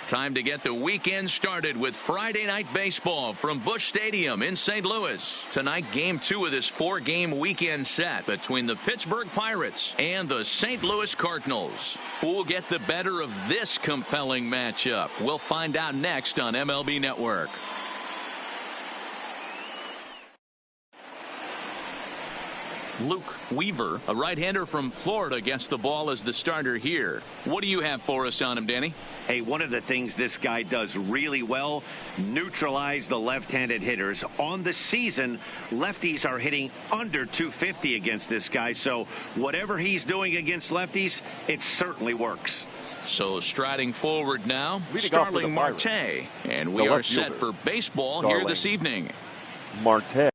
Time to get the weekend started with Friday Night Baseball from Busch Stadium in St. Louis. Tonight, Game 2 of this 4-game weekend set between the Pittsburgh Pirates and the St. Louis Cardinals. Who will get the better of this compelling matchup? We'll find out next on MLB Network. Luke Weaver, a right-hander from Florida, gets the ball as the starter here. What do you have for us on him, Danny? Hey, one of the things this guy does really well, neutralize the left-handed hitters. On the season, lefties are hitting under 250 against this guy, so whatever he's doing against lefties, it certainly works. So striding forward now, Starling Marte. And we are set for baseball here this evening. Marte.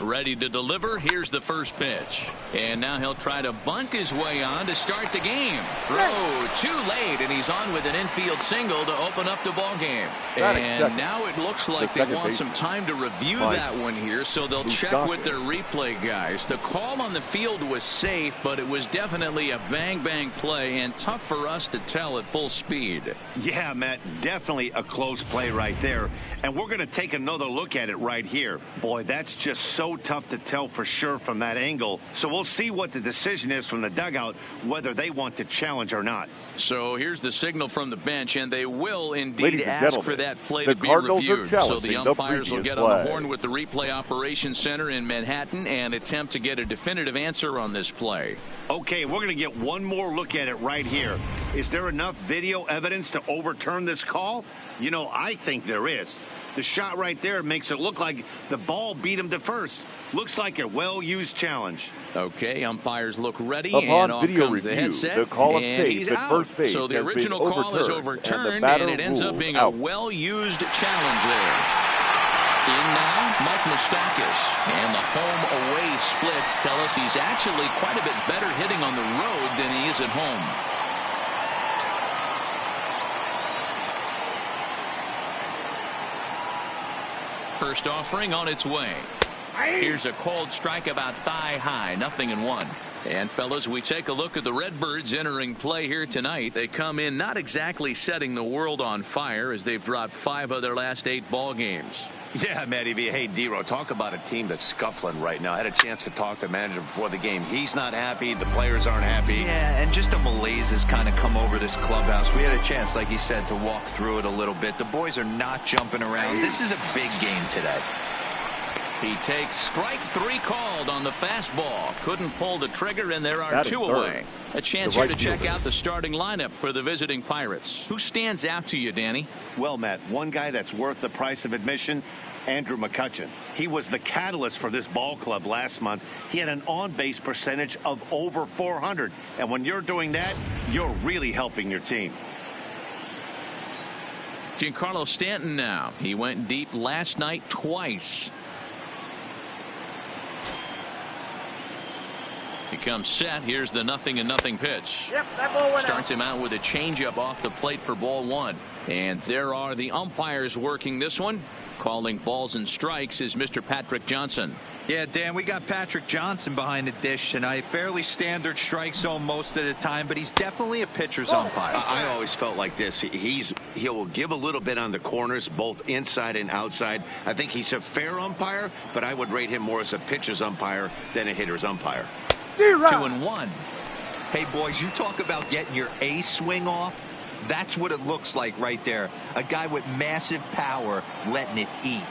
Ready to deliver. Here's the first pitch. And now he'll try to bunt his way on to start the game. Throw too late, and he's on with an infield single to open up the ball game. And now it looks like they want some time to review that one here, so they'll check with their replay guys. The call on the field was safe, but it was definitely a bang-bang play and tough for us to tell at full speed. Yeah, Matt, definitely a close play right there. And we're going to take another look at it right here. Boy, that's just so tough to tell for sure from that angle. So we'll see what the decision is from the dugout, whether they want to challenge or not. So here's the signal from the bench, and they will indeed ask for that play to be reviewed. So the umpires will get on the horn with the replay operations center in Manhattan and attempt to get a definitive answer on this play. Okay, we're going to get one more look at it right here. Is there enough video evidence to overturn this call? You know, I think there is. The shot right there makes it look like the ball beat him to first. Looks like a well-used challenge. Okay, umpires look ready, and off comes the headset, and he's out. So the original call is overturned, and it ends up being a well-used challenge there. In now, Mike Moustakas, and the home-away splits tell us he's actually quite a bit better hitting on the road than he is at home. First offering on its way. Here's a cold strike about thigh high, 0-1. And fellas, we take a look at the Redbirds entering play here tonight. They come in not exactly setting the world on fire, as they've dropped 5 of their last 8 ball games. Yeah, Matty V. Hey, D-Row, talk about a team that's scuffling right now. I had a chance to talk to the manager before the game. He's not happy. The players aren't happy. Yeah, and just a malaise has kind of come over this clubhouse. We had a chance, like he said, to walk through it a little bit. The boys are not jumping around. This is a big game today. He takes strike 3 called on the fastball. Couldn't pull the trigger, and there are 2 away. A chance here to check out the starting lineup for the visiting Pirates. Who stands out to you, Danny? Well, Matt, one guy that's worth the price of admission, Andrew McCutchen. He was the catalyst for this ball club last month. He had an on-base percentage of over 400. And when you're doing that, you're really helping your team. Giancarlo Stanton now. He went deep last night twice. He comes set. Here's the 0-0 pitch. Yep, that ball went Starts him out with a changeup off the plate for ball 1. And there are the umpires working this one. Calling balls and strikes is Mr. Patrick Johnson. Yeah, Dan, we got Patrick Johnson behind the dish tonight. Fairly standard strike zone most of the time, but he's definitely a pitcher's umpire. I always felt like this. He'll give a little bit on the corners, both inside and outside. I think he's a fair umpire, but I would rate him more as a pitcher's umpire than a hitter's umpire. 2-1. Hey, boys, you talk about getting your A swing off. That's what it looks like right there. A guy with massive power letting it eat.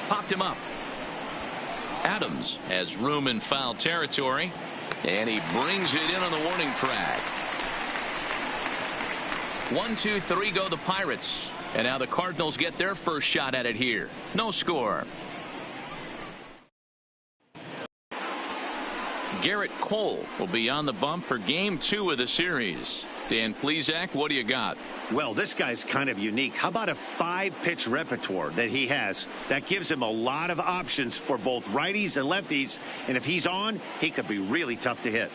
Popped him up. Adams has room in foul territory, and he brings it in on the warning track. 1-2-3 go the Pirates, and now the Cardinals get their first shot at it here. No score. Garrett Cole will be on the bump for game 2 of the series. Dan Plesac, what do you got? Well, this guy's kind of unique. How about a 5-pitch repertoire that he has? That gives him a lot of options for both righties and lefties. And if he's on, he could be really tough to hit.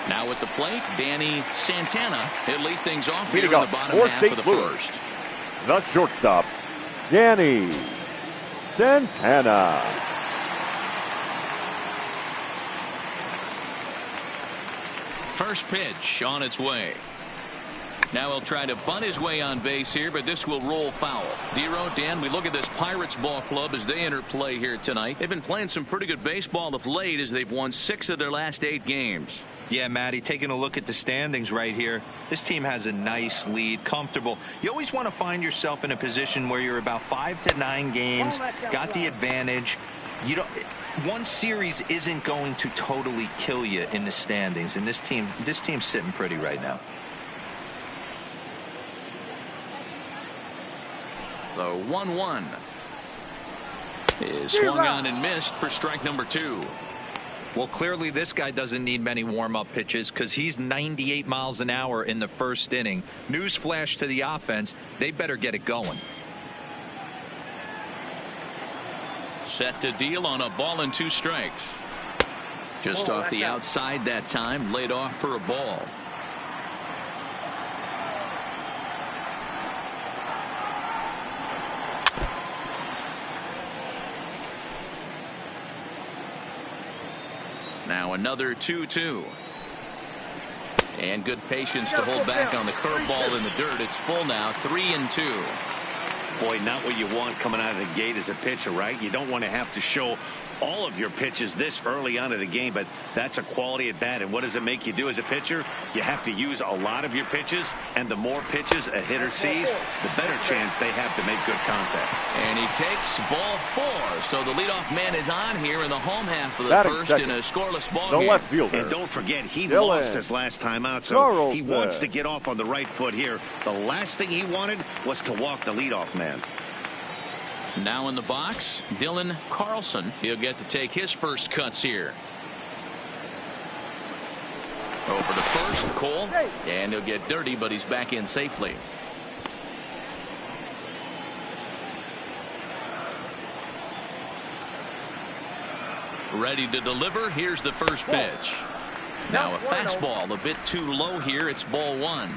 Now at the plate, Danny Santana. He'll lead things off here in the bottom half of the first. The shortstop, Danny Santana. First pitch on its way. Now he'll try to bunt his way on base here, but this will roll foul. Dero, Dan, we look at this Pirates ball club as they enter play here tonight. They've been playing some pretty good baseball of late as they've won 6 of their last 8 games. Yeah, Matty, taking a look at the standings right here, this team has a nice lead, comfortable. You always want to find yourself in a position where you're about 5 to 9 games, got the advantage. You don't. One series isn't going to totally kill you in the standings, and this team's sitting pretty right now. The 1-1 is swung on and missed for strike number 2. Well, clearly this guy doesn't need many warm-up pitches because he's 98 miles an hour in the first inning. Newsflash to the offense, they better get it going. Set to deal on a ball and 2 strikes. Just off the outside that time, laid off for a ball. Now another 2-2. And good patience to hold back on the curveball in the dirt. It's full now, 3-2. Boy, not what you want coming out of the gate as a pitcher, right? You don't want to have to show all of your pitches this early on in the game, but that's a quality at bat. And what does it make you do as a pitcher? You have to use a lot of your pitches, and the more pitches a hitter sees, the better chance they have to make good contact. And he takes ball 4. So the leadoff man is on here in the home half of the first in a scoreless ball game. Left fielder. And don't forget, he lost his last time out, so he wants to get off on the right foot here. The last thing he wanted was to walk the leadoff man. Now in the box, Dylan Carlson. He'll get to take his first cuts here. Over to first, Cole. And he'll get dirty, but he's back in safely. Ready to deliver. Here's the first pitch. Now a fastball a bit too low here. It's ball 1.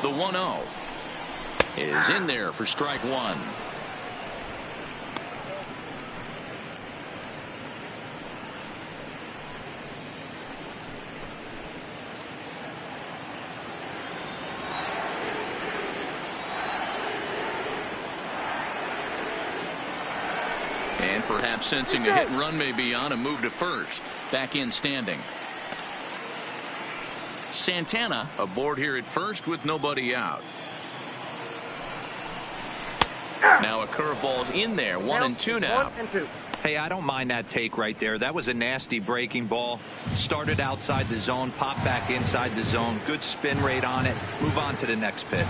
The 1-0 is in there for strike 1. And perhaps sensing a hit and run may be on, a move to first. Back in standing. Santana aboard here at first with nobody out. Now a curveball's in there. 1-2 now. Hey, I don't mind that take right there. That was a nasty breaking ball. Started outside the zone, popped back inside the zone. Good spin rate on it. Move on to the next pitch.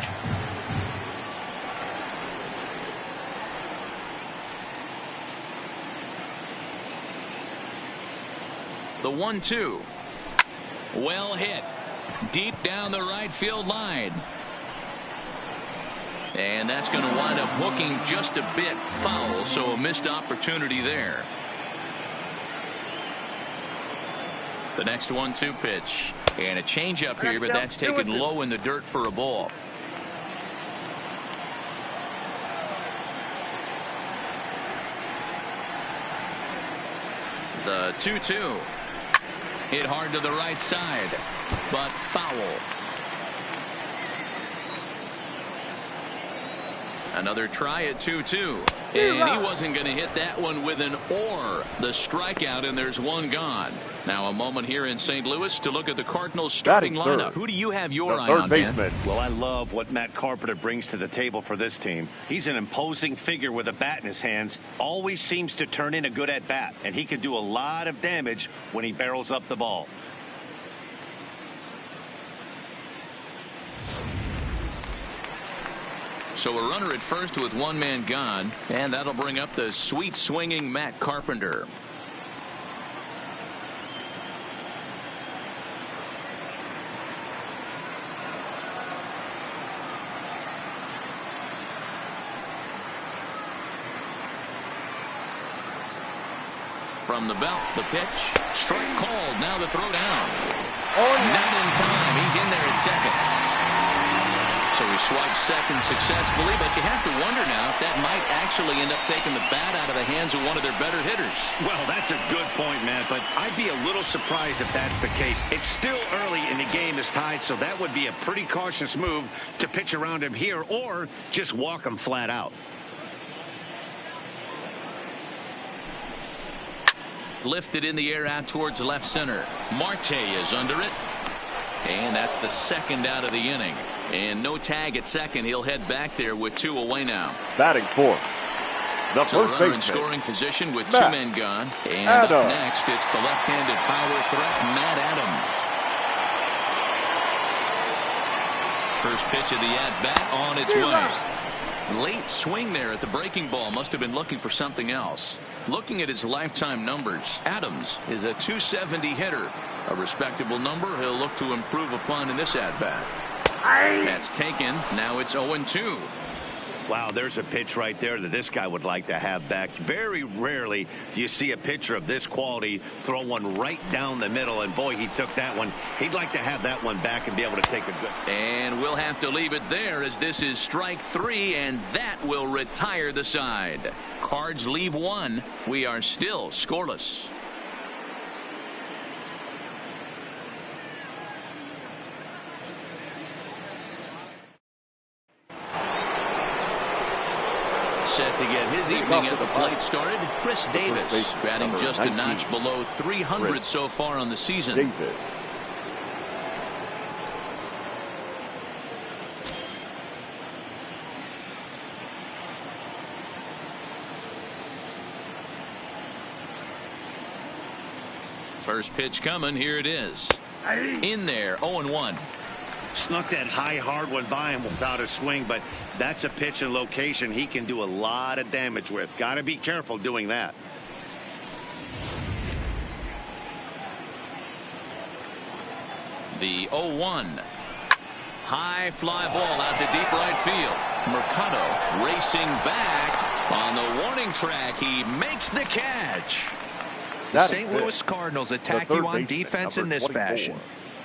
The 1-2. Well hit. Deep down the right field line. And that's going to wind up hooking just a bit foul, so a missed opportunity there. The next 1-2 pitch. And a changeup here, but that's taken low in the dirt for a ball. The 2-2. Hit hard to the right side, but foul. Another try at 2-2. And he wasn't going to hit that one with an or. The strikeout, and there's one gone. Now a moment here in St. Louis to look at the Cardinals starting lineup. Who do you have your eye on, Dan? Well, I love what Matt Carpenter brings to the table for this team. He's an imposing figure with a bat in his hands. Always seems to turn in a good at bat, and he can do a lot of damage when he barrels up the ball. So a runner at first with one man gone, and that'll bring up the sweet swinging Matt Carpenter. From the belt, the pitch, strike called. Now the throw down. Not in time. He's in there at second. So he swipes second successfully, but you have to wonder now if that might actually end up taking the bat out of the hands of one of their better hitters. Well, that's a good point, Matt, but I'd be a little surprised if that's the case. It's still early and the game is tied, so that would be a pretty cautious move to pitch around him here or just walk him flat out. Lifted in the air out towards left center. Marte is under it. And that's the second out of the inning. And no tag at second. He'll head back there with 2 away now. Batting fourth, the So first runner in baseman, scoring position with Matt 2 men gone. And Adams. up next, it's the left-handed power threat, Matt Adams. First pitch of the at-bat on its way. Late swing there at the breaking ball. Must have been looking for something else. Looking at his lifetime numbers, Adams is a .270 hitter. A respectable number he'll look to improve upon in this at-bat. That's taken. Now it's 0-2. Wow, there's a pitch right there that this guy would like to have back. Very rarely do you see a pitcher of this quality throw one right down the middle, and boy, he took that one. He'd like to have that one back and be able to take a good. And we'll have to leave it there as this is strike 3, and that will retire the side. Cards leave 1. We are still scoreless. Set to get his evening at the plate started, Chris Davis, batting just a notch below 300 so far on the season. Davis. First pitch coming. Here it is. In there, 0-1. Snuck that high hard one by him without a swing, but that's a pitch and location he can do a lot of damage with. Got to be careful doing that. The 0-1. High fly ball out to deep right field. Mercado racing back on the warning track. He makes the catch. The St. Louis Cardinals attack you on defense in this 24. fashion.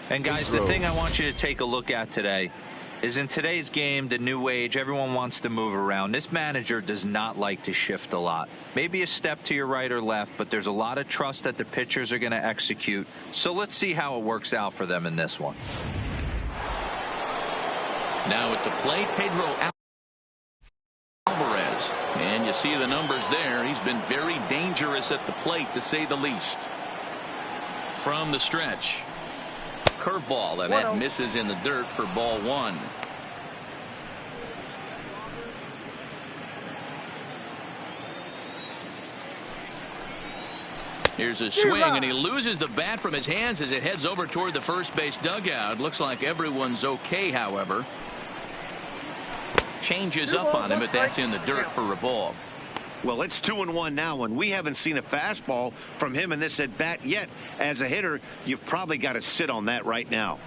And guys, the thing I want you to take a look at today is in today's game, the new age, everyone wants to move around. This manager does not like to shift a lot. Maybe a step to your right or left, but there's a lot of trust that the pitchers are going to execute. So let's see how it works out for them in this one. Now at the plate, Pedro Alvarez. And you see the numbers there. He's been very dangerous at the plate, to say the least. From the stretch. Curveball, and that misses in the dirt for ball 1. Here's a swing, and he loses the bat from his hands as it heads over toward the first base dugout. Looks like everyone's okay, however. Changes up on him, but that's in the dirt for a ball. Well, it's 2-1 now, and we haven't seen a fastball from him in this at bat yet. As a hitter, you've probably got to sit on that right now.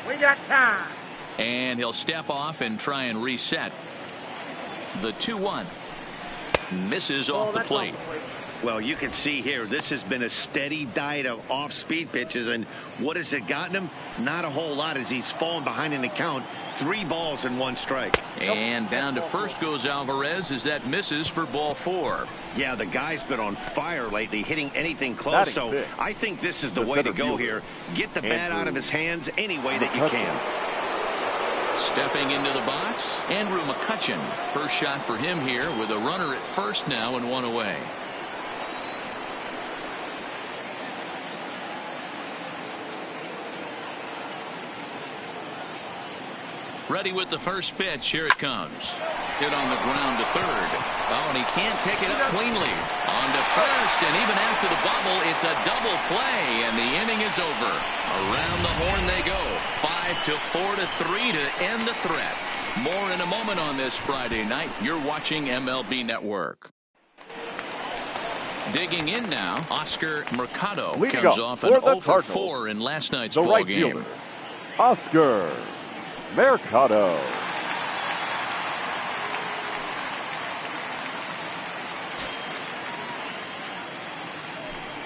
We got time. And he'll step off and try and reset. The 2-1 misses off the plate. Well, you can see here, this has been a steady diet of off-speed pitches, and what has it gotten him? Not a whole lot as he's fallen behind in the count. 3 balls and 1 strike. And down to first goes Alvarez as that misses for ball 4. Yeah, the guy's been on fire lately, hitting anything close, so I think this is the way to go here. Get the bat out of his hands any way that you can. Stepping into the box, Andrew McCutchen. First shot for him here with a runner at first now and 1 away. Ready with the first pitch. Here it comes. Hit on the ground to third. Oh, and he can't pick it up cleanly. On to first, and even after the bubble, it's a double play, and the inning is over. Around the horn they go. 5-4-3 to end the threat. More in a moment on this Friday night. You're watching MLB Network. Digging in now, Oscar Mercado comes off an 0-for-4 in last night's ball game. Oscar Mercado.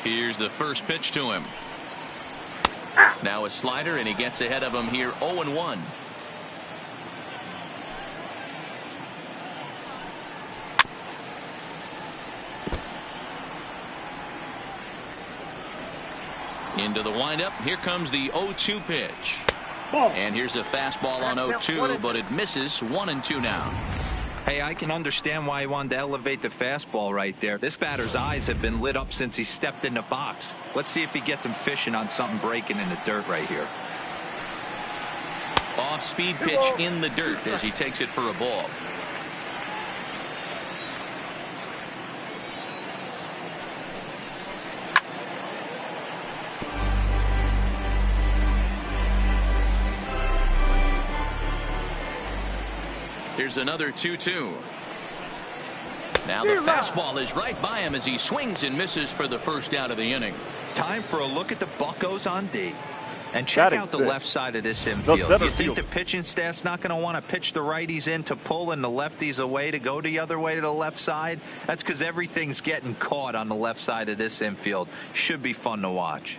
Here's the first pitch to him. Now a slider, and he gets ahead of him here 0-1. Into the windup. Here comes the 0-2 pitch. And here's a fastball on 0-2, but it misses. 1-2 now. Hey, I can understand why he wanted to elevate the fastball right there. This batter's eyes have been lit up since he stepped in the box. Let's see if he gets him fishing on something breaking in the dirt right here. Off-speed pitch in the dirt as he takes it for a ball. Here's another 2-2. Now the fastball is right by him as he swings and misses for the first out of the inning. Time for a look at the Buccos on D. And check out the left side of this infield. You think the pitching staff's not going to want to pitch the righties in to pull and the lefties away to go the other way to the left side? That's because everything's getting caught on the left side of this infield. Should be fun to watch.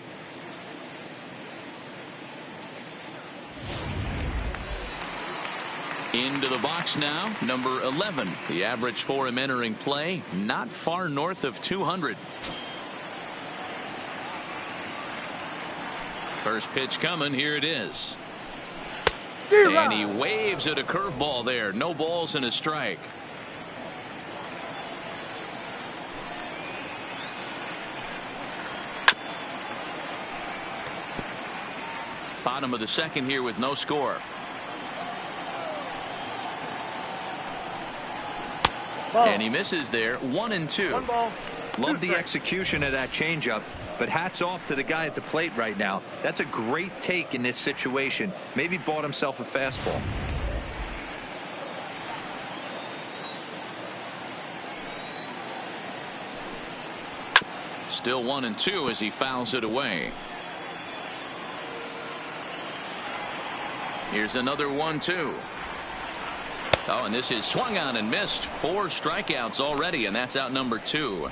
Into the box now, number 11. The average for him entering play, not far north of 200. First pitch coming, here it is. And he waves at a curveball there. No balls and a strike. Bottom of the second here with no score. And he misses there. 1-2. Love the execution of that changeup, but hats off to the guy at the plate right now. That's a great take in this situation. Maybe bought himself a fastball. Still 1-2 as he fouls it away. Here's another 1-2. Oh, and this is swung on and missed. 4 strikeouts already, and that's out number 2.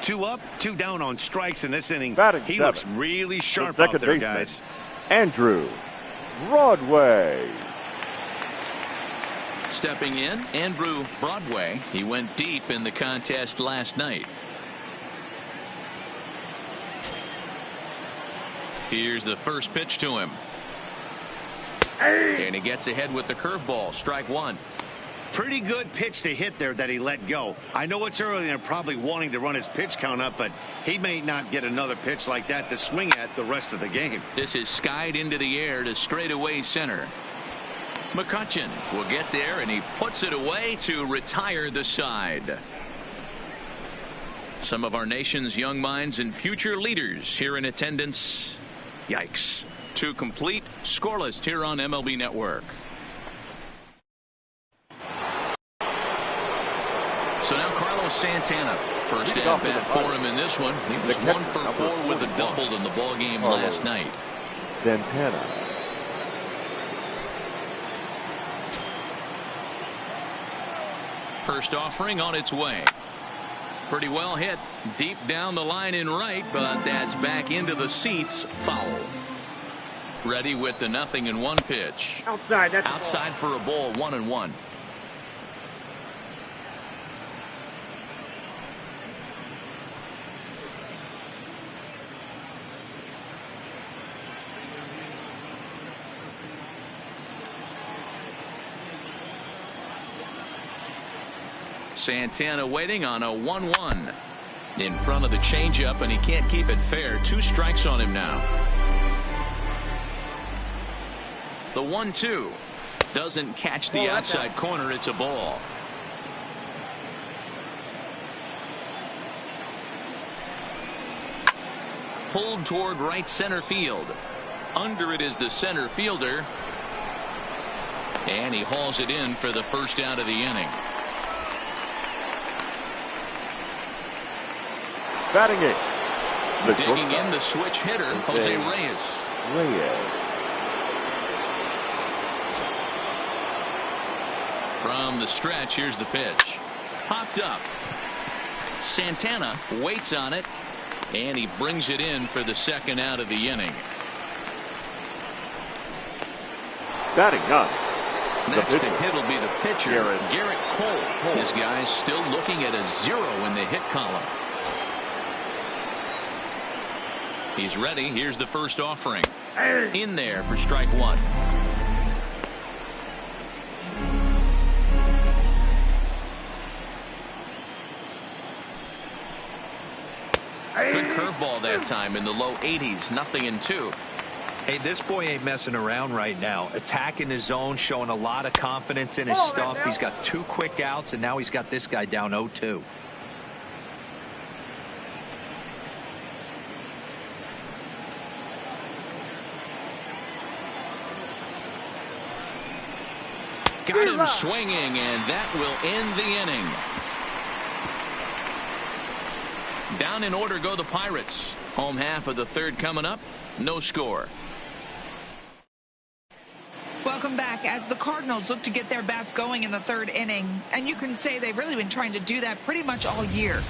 2 up, 2 down on strikes in this inning. He 7. looks really sharp out there, guys. Andrew Broadway. Stepping in, Andrew Broadway. He went deep in the contest last night. Here's the first pitch to him. And he gets ahead with the curveball. Strike 1. Pretty good pitch to hit there that he let go. I know it's early and they're probably wanting to run his pitch count up, but he may not get another pitch like that to swing at the rest of the game. This is skied into the air to straightaway center. McCutcheon will get there, and he puts it away to retire the side. Some of our nation's young minds and future leaders here in attendance. Yikes. 2 complete, scoreless here on MLB Network. So now Carlos Santana, first at bat for him in this one. He was 1 for 4 with a double in the ball game last night. Santana. First offering on its way. Pretty well hit deep down the line in right, but that's back into the seats. Foul. Ready with the 0-1 pitch. Outside for a ball. 1-1. Santana waiting on a 1-1 in front of the changeup, and he can't keep it fair. 2 strikes on him now. The 1-2 doesn't catch the outside corner. It's a ball. Pulled toward right center field. Under it is the center fielder, and he hauls it in for the first out of the inning. Batting it. Digging in the switch hitter, Jose Reyes. From the stretch, here's the pitch. Popped up. Santana waits on it, and he brings it in for the second out of the inning. Batting ninth. Next to hit will be the pitcher, Garrett Cole. This guy's still looking at a 0 in the hit column. He's ready. Here's the first offering. In there for strike one. Good curveball that time in the low 80s. 0-2. Hey, this boy ain't messing around right now. Attacking his zone, showing a lot of confidence in his stuff. He's got 2 quick outs, and now he's got this guy down 0-2. Got him swinging, and that will end the inning. Down in order go the Pirates. Home half of the third coming up. No score. Welcome back as the Cardinals look to get their bats going in the third inning. And you can say they've really been trying to do that pretty much all year.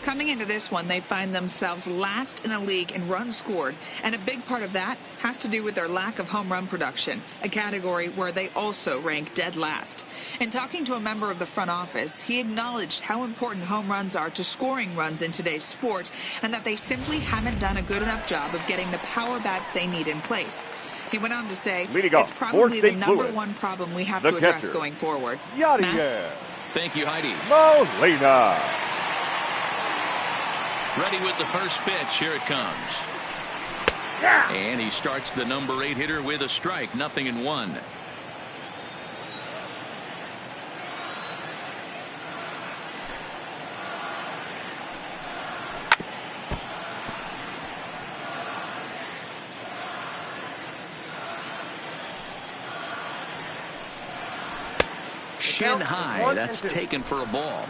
Coming into this one, they find themselves last in the league in runs scored. And a big part of that has to do with their lack of home run production, a category where they also rank dead last. In talking to a member of the front office, he acknowledged how important home runs are to scoring runs in today's sport and that they simply haven't done a good enough job of getting the power bats they need in place. He went on to say, it's probably the #1 problem we have to address going forward. Thank you, Heidi. Molina. Ready with the first pitch. Here it comes. And he starts the number 8 hitter with a strike. 0-1. Shin high. That's taken for a ball.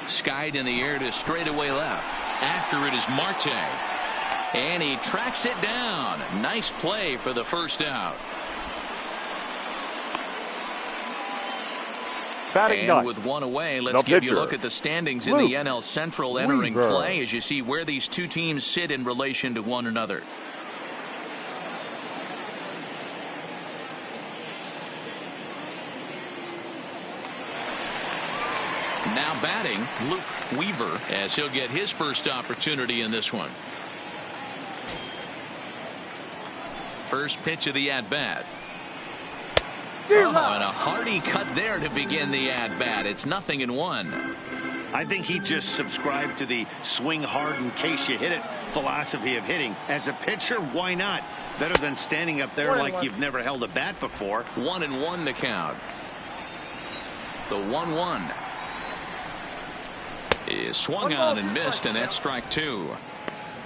Skied in the air to straightaway left. After it is Marte. And he tracks it down. Nice play for the first out. And with one away, let's give you a look at the standings in the NL Central entering play as you see where these two teams sit in relation to one another. Now batting, Luke Weaver, as he'll get his first opportunity in this one. First pitch of the at-bat. Oh, and a hearty cut there to begin the at-bat. It's 0-1. I think he just subscribed to the swing hard in case you hit it philosophy of hitting. As a pitcher, why not? Better than standing up there like you've never held a bat before. 1-1 to count. The 1-1 is swung on and missed, and that's strike 2.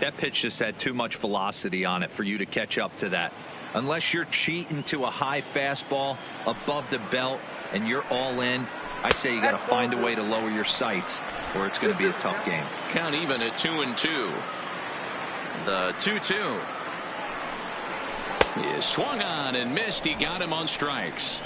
That pitch just had too much velocity on it for you to catch up to that. Unless you're cheating to a high fastball above the belt and you're all in, I say you got to find a way to lower your sights or it's going to be a tough game. Count even at 2-2. The 2-2 is swung on and missed. He got him on strikes.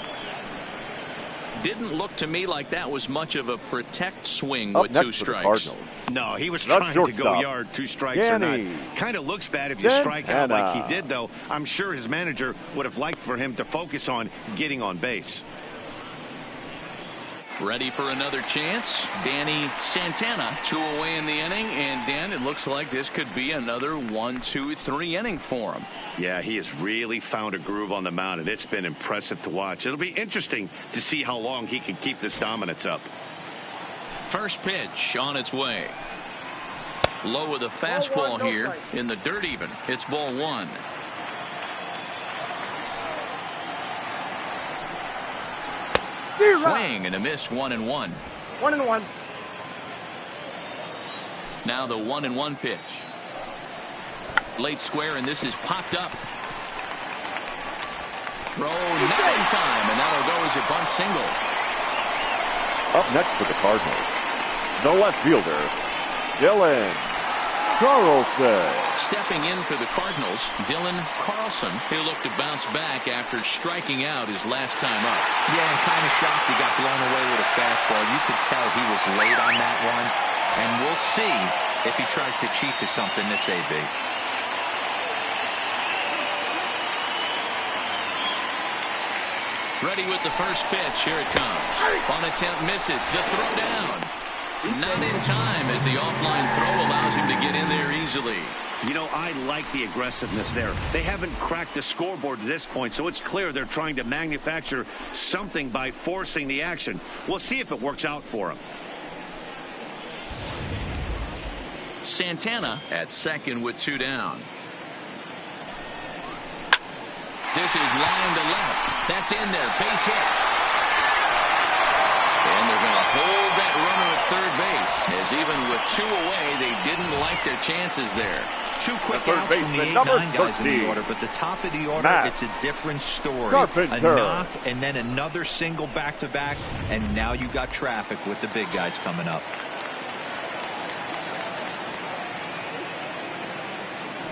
Didn't look to me like that was much of a protect swing with 2 strikes. No, he was trying to go yard, 2 strikes or not. Kind of looks bad if you strike out like he did, though. I'm sure his manager would have liked for him to focus on getting on base. Ready for another chance. Danny Santana, 2 away in the inning. And Dan, it looks like this could be another 1-2-3 inning for him. Yeah, he has really found a groove on the mound, and it's been impressive to watch. It'll be interesting to see how long he can keep this dominance up. First pitch on its way. Low with a fastball here in the dirt even. It's ball 1. Swing and a miss. 1-1. 1-1. Now the 1-1 pitch. Late square, and this is popped up. Throw not in time, and that'll go as a bunt single. Up next for the Cardinals, the left fielder, Dylan Carlson. Stepping in for the Cardinals, Dylan Carlson. He'll look to bounce back after striking out his last time up. Yeah, I'm kind of shocked he got blown away with a fastball. You could tell he was late on that one. And we'll see if he tries to cheat to something this AB. Ready with the first pitch. Here it comes. On attempt misses. The throw down. Not in time as the offline throw allows him to get in there easily. You know, I like the aggressiveness there. They haven't cracked the scoreboard to this point, so it's clear they're trying to manufacture something by forcing the action. We'll see if it works out for them. Santana at second with 2 down. This is line to left. That's in there. Base hit. And they're going to hold that runner at third base, as even with 2 away, they didn't like their chances there. 2 quick outs from the 8-9 guys in the order, but the top of the order, it's a different story. A knock and then another single back-to-back, and now you got traffic with the big guys coming up.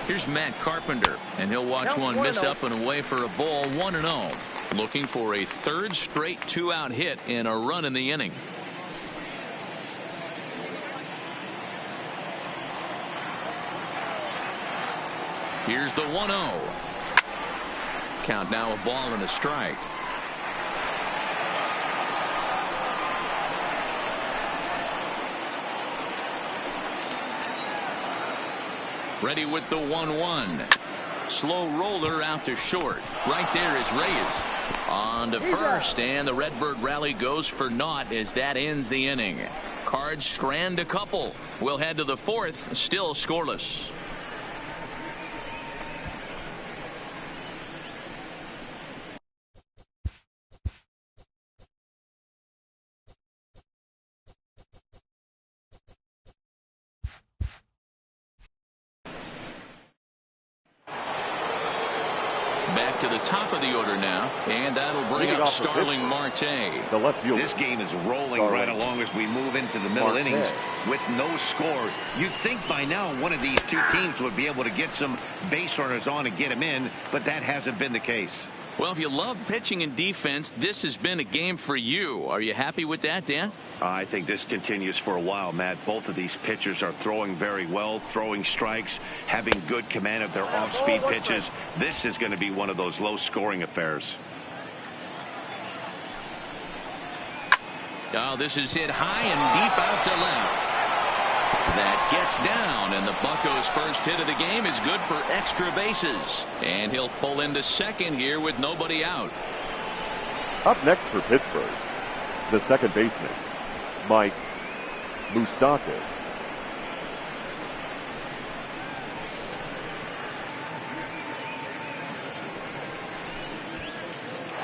Here's Matt Carpenter, and he'll watch one miss up and away for a ball, 1-0. Looking for a third straight 2-out hit and a run in the inning. Here's the 1-0. Count now a ball and a strike. Ready with the 1-1. Slow roller out to short. Right there is Reyes. On to first, and the Redbird rally goes for naught as that ends the inning. Cards strand a couple. We'll head to the 4th, still scoreless. Back to the top of the order now, and that'll bring up Starling Marte. The left fielder. This game is rolling right along as we move into the middle innings with no score. You'd think by now one of these 2 teams would be able to get some base runners on and get them in, but that hasn't been the case. Well, if you love pitching and defense, this has been a game for you. Are you happy with that, Dan? I think this continues for a while, Matt. Both of these pitchers are throwing very well, throwing strikes, having good command of their off-speed pitches. This is going to be one of those low-scoring affairs. Oh, this is hit high and deep out to left. That gets down, and the Buccos' first hit of the game is good for extra bases. And he'll pull into second here with nobody out. Up next for Pittsburgh, the second baseman, Mike Moustakas.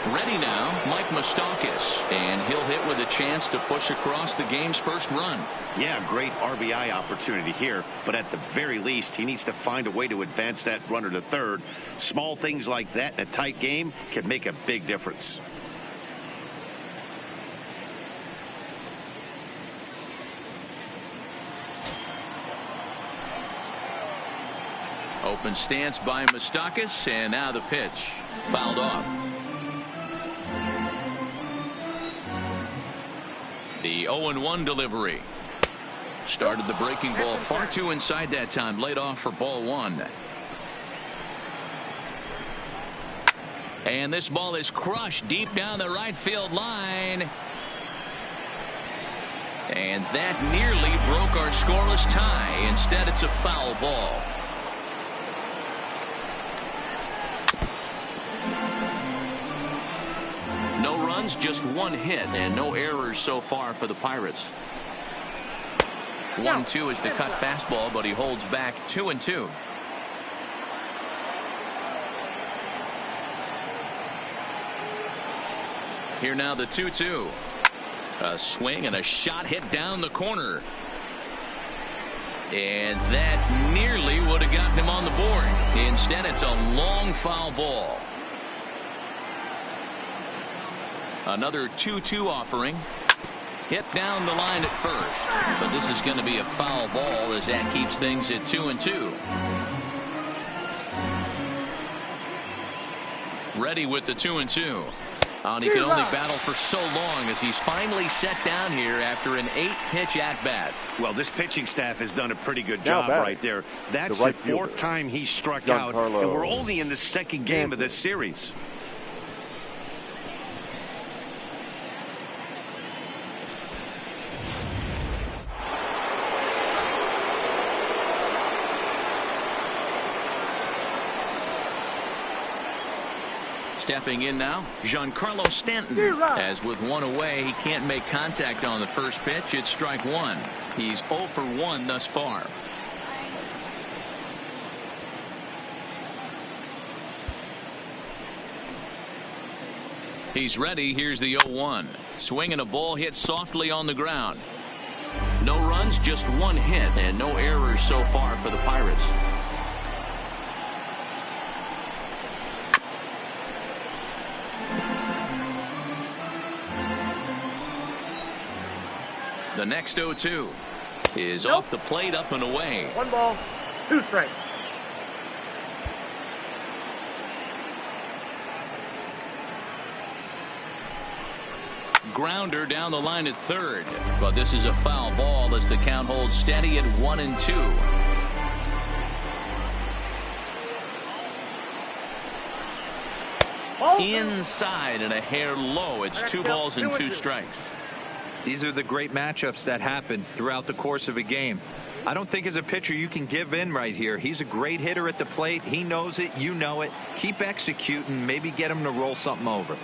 Ready now, Mike Moustakas, and he'll hit with a chance to push across the game's first run. Yeah, great RBI opportunity here, but at the very least, he needs to find a way to advance that runner to third. Small things like that in a tight game can make a big difference. Open stance by Moustakas, and now the pitch. Fouled off. The 0-1 delivery. Started the breaking ball far too inside that time. Laid off for ball 1. And this ball is crushed deep down the right field line. And that nearly broke our scoreless tie. Instead, it's a foul ball. No runs, just 1 hit, and no errors so far for the Pirates. 1-2 is the cut fastball, but he holds back 2-2. Here now the 2-2. A swing and a shot hit down the corner. And that nearly would have gotten him on the board. Instead, it's a long foul ball. Another 2-2 offering. Hit down the line at first. But this is going to be a foul ball as that keeps things at 2-2. Ready with the 2-2. And he can only battle for so long as he's finally set down here after an 8-pitch at-bat. Well, this pitching staff has done a pretty good job right there. That's the fourth time he struck out, and we're only in the second game of this series. Stepping in now, Giancarlo Stanton. As with one away, he can't make contact on the first pitch. It's strike one. He's 0 for 1 thus far. He's ready. Here's the 0-1. Swinging a ball hit softly on the ground. No runs, just one hit, and no errors so far for the Pirates. The next 0-2 is off the plate, up and away. 1 ball, 2 strikes. Grounder down the line at third, but this is a foul ball as the count holds steady at 1-2. Inside and a hair low. It's 2 balls and 2 strikes. These are the great matchups that happen throughout the course of a game. I don't think as a pitcher you can give in right here. He's a great hitter at the plate. He knows it. You know it. Keep executing. Maybe get him to roll something over.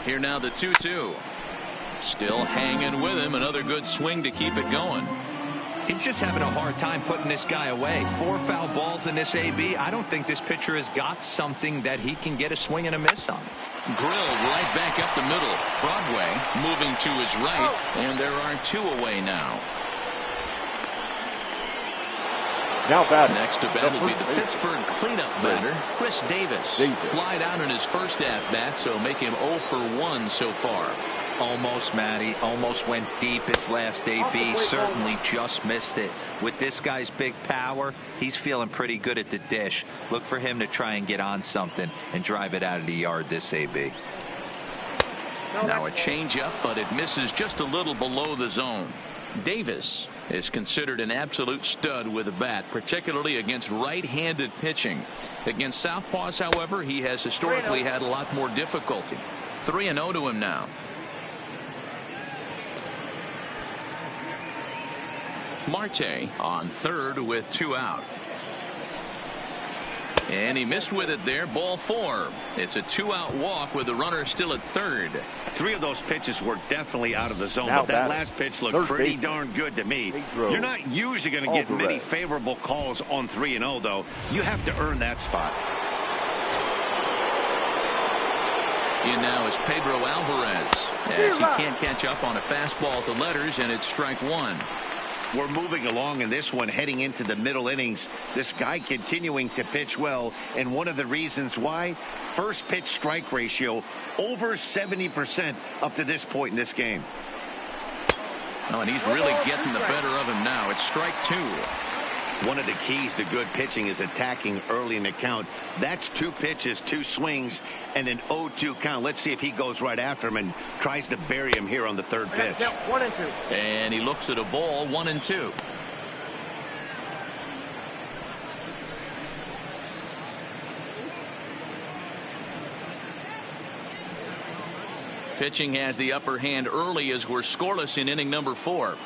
Here now the 2-2. Still hanging with him. Another good swing to keep it going. He's just having a hard time putting this guy away. 4 foul balls in this AB. I don't think this pitcher has got something that he can get a swing and a miss on. Drilled right back up the middle. Broadway moving to his right, and there are 2 away now. Now batting. Next to bat will be the Pittsburgh cleanup batter, Chris Davis. Flied out in his first at-bat, so make him 0 for 1 so far. Almost, Matty. Almost went deep his last AB. Certainly just missed it. With this guy's big power, he's feeling pretty good at the dish. Look for him to try and get on something and drive it out of the yard this AB. Now a changeup, but it misses just a little below the zone. Davis is considered an absolute stud with a bat, particularly against right-handed pitching. Against southpaws, however, he has historically had a lot more difficulty. 3-0 to him now. Marte on third with 2 out. And he missed with it there. Ball 4. It's a 2-out walk with the runner still at third. 3 of those pitches were definitely out of the zone, but that last pitch looked pretty darn good to me. You're not usually going to get many favorable calls on 3-0, though. You have to earn that spot. In now is Pedro Alvarez as he can't catch up on a fastball at the letters, and it's strike 1. We're moving along in this one, heading into the middle innings. This guy continuing to pitch well, and one of the reasons why, first pitch strike ratio over 70% up to this point in this game. Oh, and he's really getting the better of him now. It's strike 2. One of the keys to good pitching is attacking early in the count. That's 2 pitches, 2 swings, and an 0-2 count. Let's see if he goes right after him and tries to bury him here on the third pitch. 1-2. And he looks at a ball, 1-2. Pitching has the upper hand early as we're scoreless in inning number 4.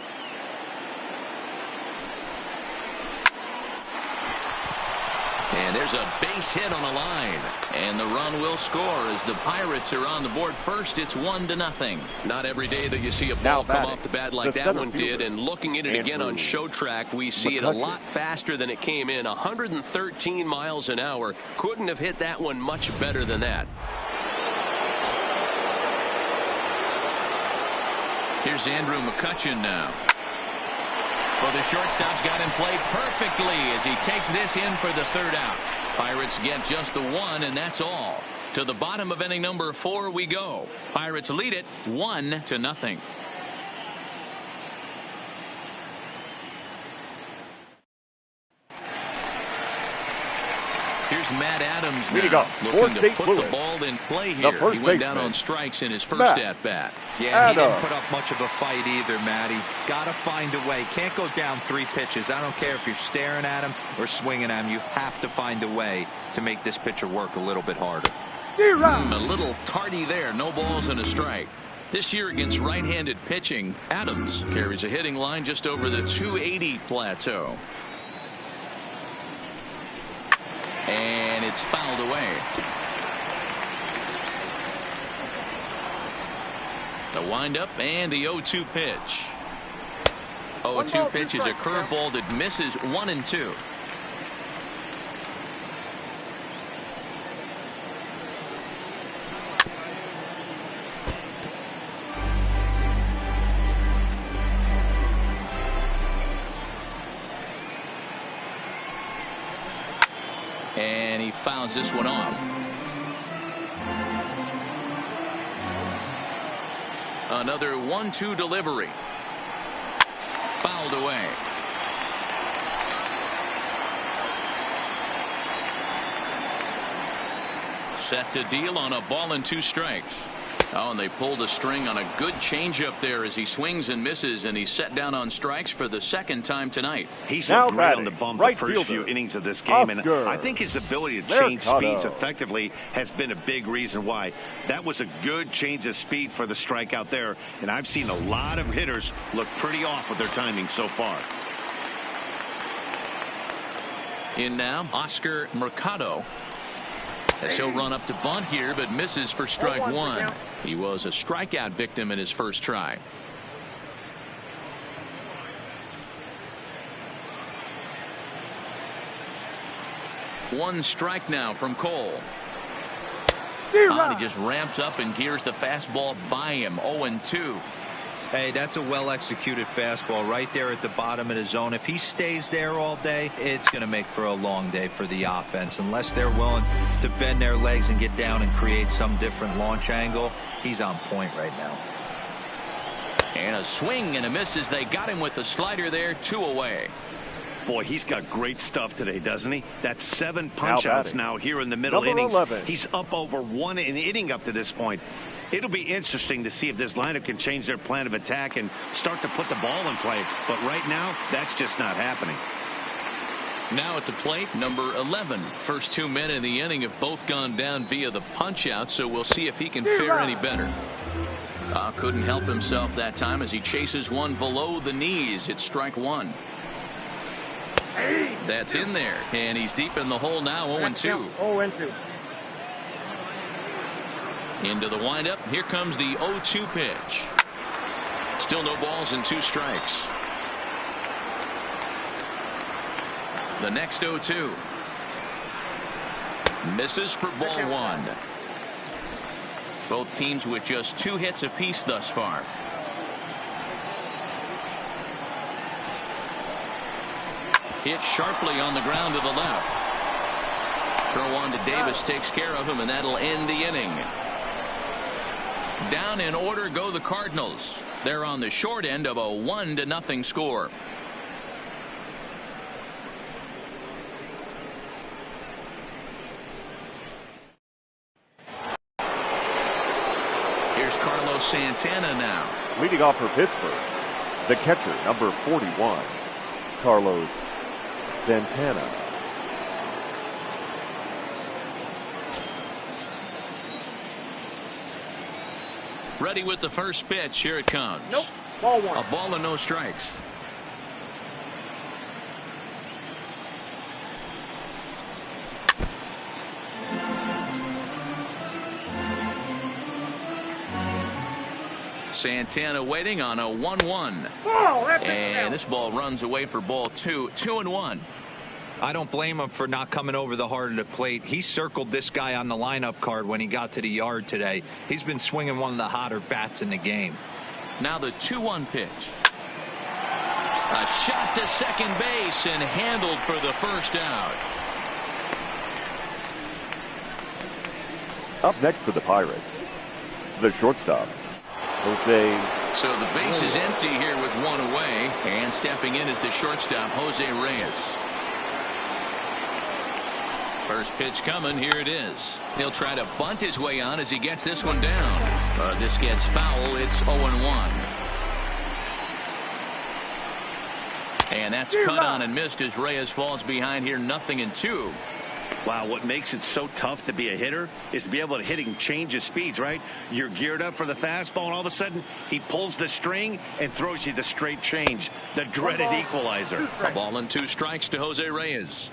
And there's a base hit on the line, and the run will score as the Pirates are on the board first. It's 1-0. Not every day that you see a ball come off the bat like that one did, and looking at it again on show track, we see it a lot faster than it came in. 113 miles an hour. Couldn't have hit that one much better than that. Here's Andrew McCutchen now. Well, the shortstop's got him played perfectly as he takes this in for the third out. Pirates get just the 1, and that's all. To the bottom of inning number 4 we go. Pirates lead it 1-0. Here's Here's Matt Adams Leading now, off, looking to State put Louis. the ball in play here. The He went down baseman, on strikes in his first Matt at-bat. Yeah, he didn't put up much of a fight either, Matty. Got to find a way. Can't go down 3 pitches. I don't care if you're staring at him or swinging at him. You have to find a way to make this pitcher work a little bit harder. A little tardy there. No balls and a strike. This year against right-handed pitching, Adams carries a hitting line just over the 280 plateau. And it's fouled away. The windup and the 0-2 pitch. 0-2 pitch is a curveball that misses 1-2. And he fouls this one off. Another 1-2 delivery. Fouled away. Set to deal on a ball and 2 strikes. Oh, and they pulled a string on a good changeup there as he swings and misses, and he's set down on strikes for the second time tonight. He's looked great on the bump the first few innings of this game, and I think his ability to change speeds effectively has been a big reason why. That was a good change of speed for the strikeout there, and I've seen a lot of hitters look pretty off with their timing so far. In now, Oscar Mercado. As he'll run up to bunt here, but misses for strike 1. He was a strikeout victim in his first try. One strike now from Cole. He just ramps up and gears the fastball by him. 0-2. Hey, that's a well-executed fastball right there at the bottom of the zone. If he stays there all day, it's going to make for a long day for the offense. Unless they're willing to bend their legs and get down and create some different launch angle, he's on point right now. And a swing and a miss as they got him with the slider there. 2 away. Boy, he's got great stuff today, doesn't he? That's 7 punch-outs now here in the middle innings. 11. He's up over 1 inning up to this point. It'll be interesting to see if this lineup can change their plan of attack and start to put the ball in play. But right now, that's just not happening. Now at the plate, number 11. First 2 men in the inning have both gone down via the punch-out, so we'll see if he can fare any better. Couldn't help himself that time as he chases one below the knees. It's strike 1. That's in there, and he's deep in the hole now. 0-2. 0-2. Into the windup. Here comes the 0-2 pitch. Still no balls and 2 strikes. The next 0-2. Misses for ball 1. Both teams with just 2 hits apiece thus far. Hit sharply on the ground to the left. Throw on to Davis takes care of him, and that'll end the inning. Down in order go the Cardinals. They're on the short end of a 1-0 score. Here's Carlos Santana now. Leading off for Pittsburgh, the catcher, number 41, Carlos Santana. Ready with the first pitch. Here it comes. Nope. Ball 1. A ball and no strikes. Santana waiting on a 1-1. And this ball runs away for ball 2. 2-1. I don't blame him for not coming over the heart of the plate. He circled this guy on the lineup card when he got to the yard today. He's been swinging one of the hotter bats in the game. Now the 2-1 pitch. A shot to second base and handled for the first out. Up next for the Pirates, the shortstop, Jose. So the base is empty here with 1 away, and stepping in is the shortstop, Jose Reyes. First pitch coming. Here it is. He'll try to bunt his way on as he gets this one down. This gets foul. It's 0-1. And that's cut on and missed as Reyes falls behind here, 0-2. Wow, what makes it so tough to be a hitter is to be able to hit and change his speeds, right? You're geared up for the fastball, and all of a sudden, he pulls the string and throws you the straight change, the dreaded equalizer. A ball and 2 strikes to Jose Reyes.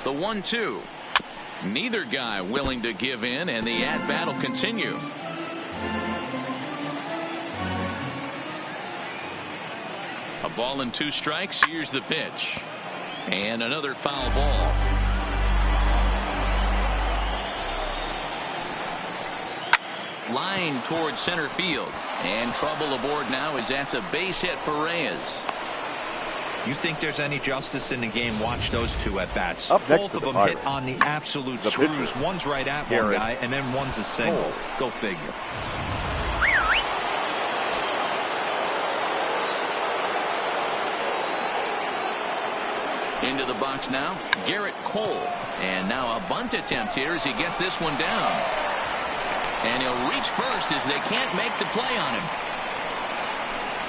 The 1-2. Neither guy willing to give in, and the at-bat will continue. A ball and 2 strikes. Here's the pitch. And another foul ball. Line towards center field. And trouble aboard now as that's a base hit for Reyes. You think there's any justice in the game? Watch those 2 at bats. Both of them hit on the absolute screws. One's right at one guy, and then one's a single. Go figure. Into the box now, Garrett Cole. And now a bunt attempt here as he gets this one down. And he'll reach first as they can't make the play on him.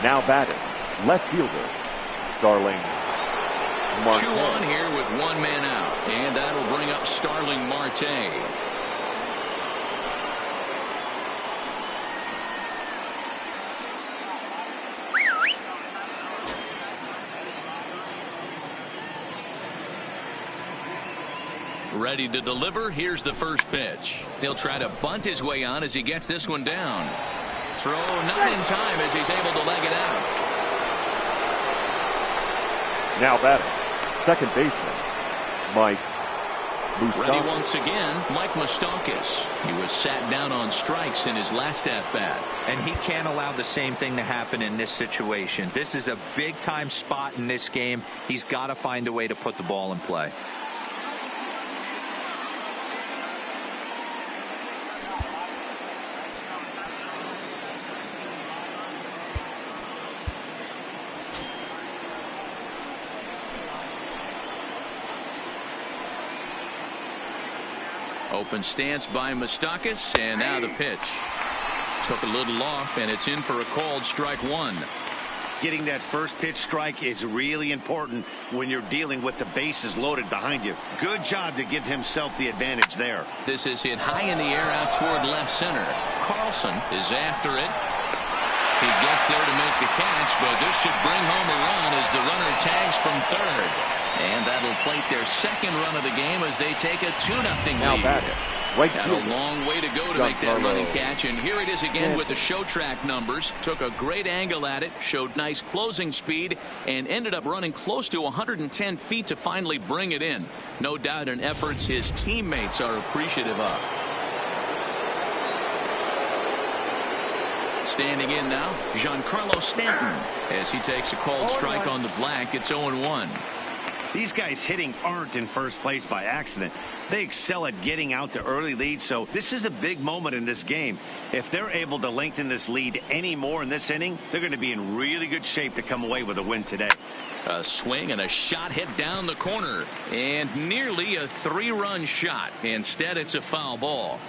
Now batting, left fielder, Starling Marte. 2 on here with 1 man out. And that'll bring up Starling Marte. Ready to deliver. Here's the first pitch. He'll try to bunt his way on as he gets this one down. Throw not in time as he's able to leg it out. Now batting, second baseman, Mike Moustakas. Ready once again, Mike Moustakas. He was sat down on strikes in his last at-bat. And he can't allow the same thing to happen in this situation. This is a big-time spot in this game. He's got to find a way to put the ball in play. Open stance by Moustakas, and now the pitch. Took a little off, and it's in for a called strike 1. Getting that first pitch strike is really important when you're dealing with the bases loaded behind you. Good job to give himself the advantage there. This is hit high in the air out toward left center. Carlson is after it. He gets there to make the catch, but this should bring home a run as the runner tags from third. And that'll plate their second run of the game as they take a 2-0 lead. Got a long way to go to make that running catch, and here it is again with the show track numbers. Took a great angle at it, showed nice closing speed, and ended up running close to 110 feet to finally bring it in. No doubt in efforts his teammates are appreciative of. Standing in now, Giancarlo Stanton as he takes a called strike on the black. It's 0-1. These guys hitting aren't in first place by accident. They excel at getting out to early leads, so this is a big moment in this game. If they're able to lengthen this lead any more in this inning, they're going to be in really good shape to come away with a win today. A swing and a shot hit down the corner, and nearly a 3-run shot. Instead, it's a foul ball.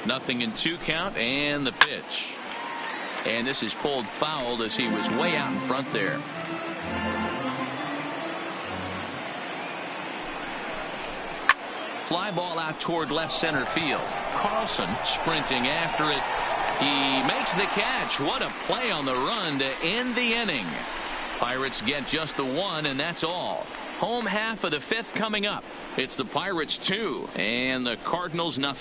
0-2 count, and the pitch. And this is pulled fouled as he was way out in front there. Fly ball out toward left center field. Carlson sprinting after it. He makes the catch. What a play on the run to end the inning. Pirates get just the 1, and that's all. Home half of the 5th coming up. It's the Pirates 2 and the Cardinals 0.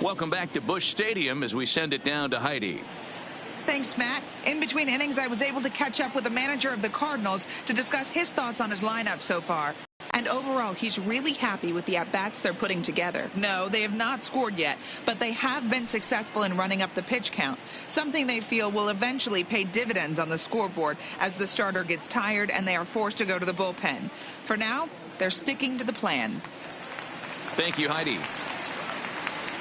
Welcome back to Busch Stadium as we send it down to Heidi. Thanks, Matt. In between innings, I was able to catch up with the manager of the Cardinals to discuss his thoughts on his lineup so far. And overall, he's really happy with the at-bats they're putting together. No, they have not scored yet, but they have been successful in running up the pitch count, something they feel will eventually pay dividends on the scoreboard as the starter gets tired and they are forced to go to the bullpen. For now, they're sticking to the plan. Thank you, Heidi.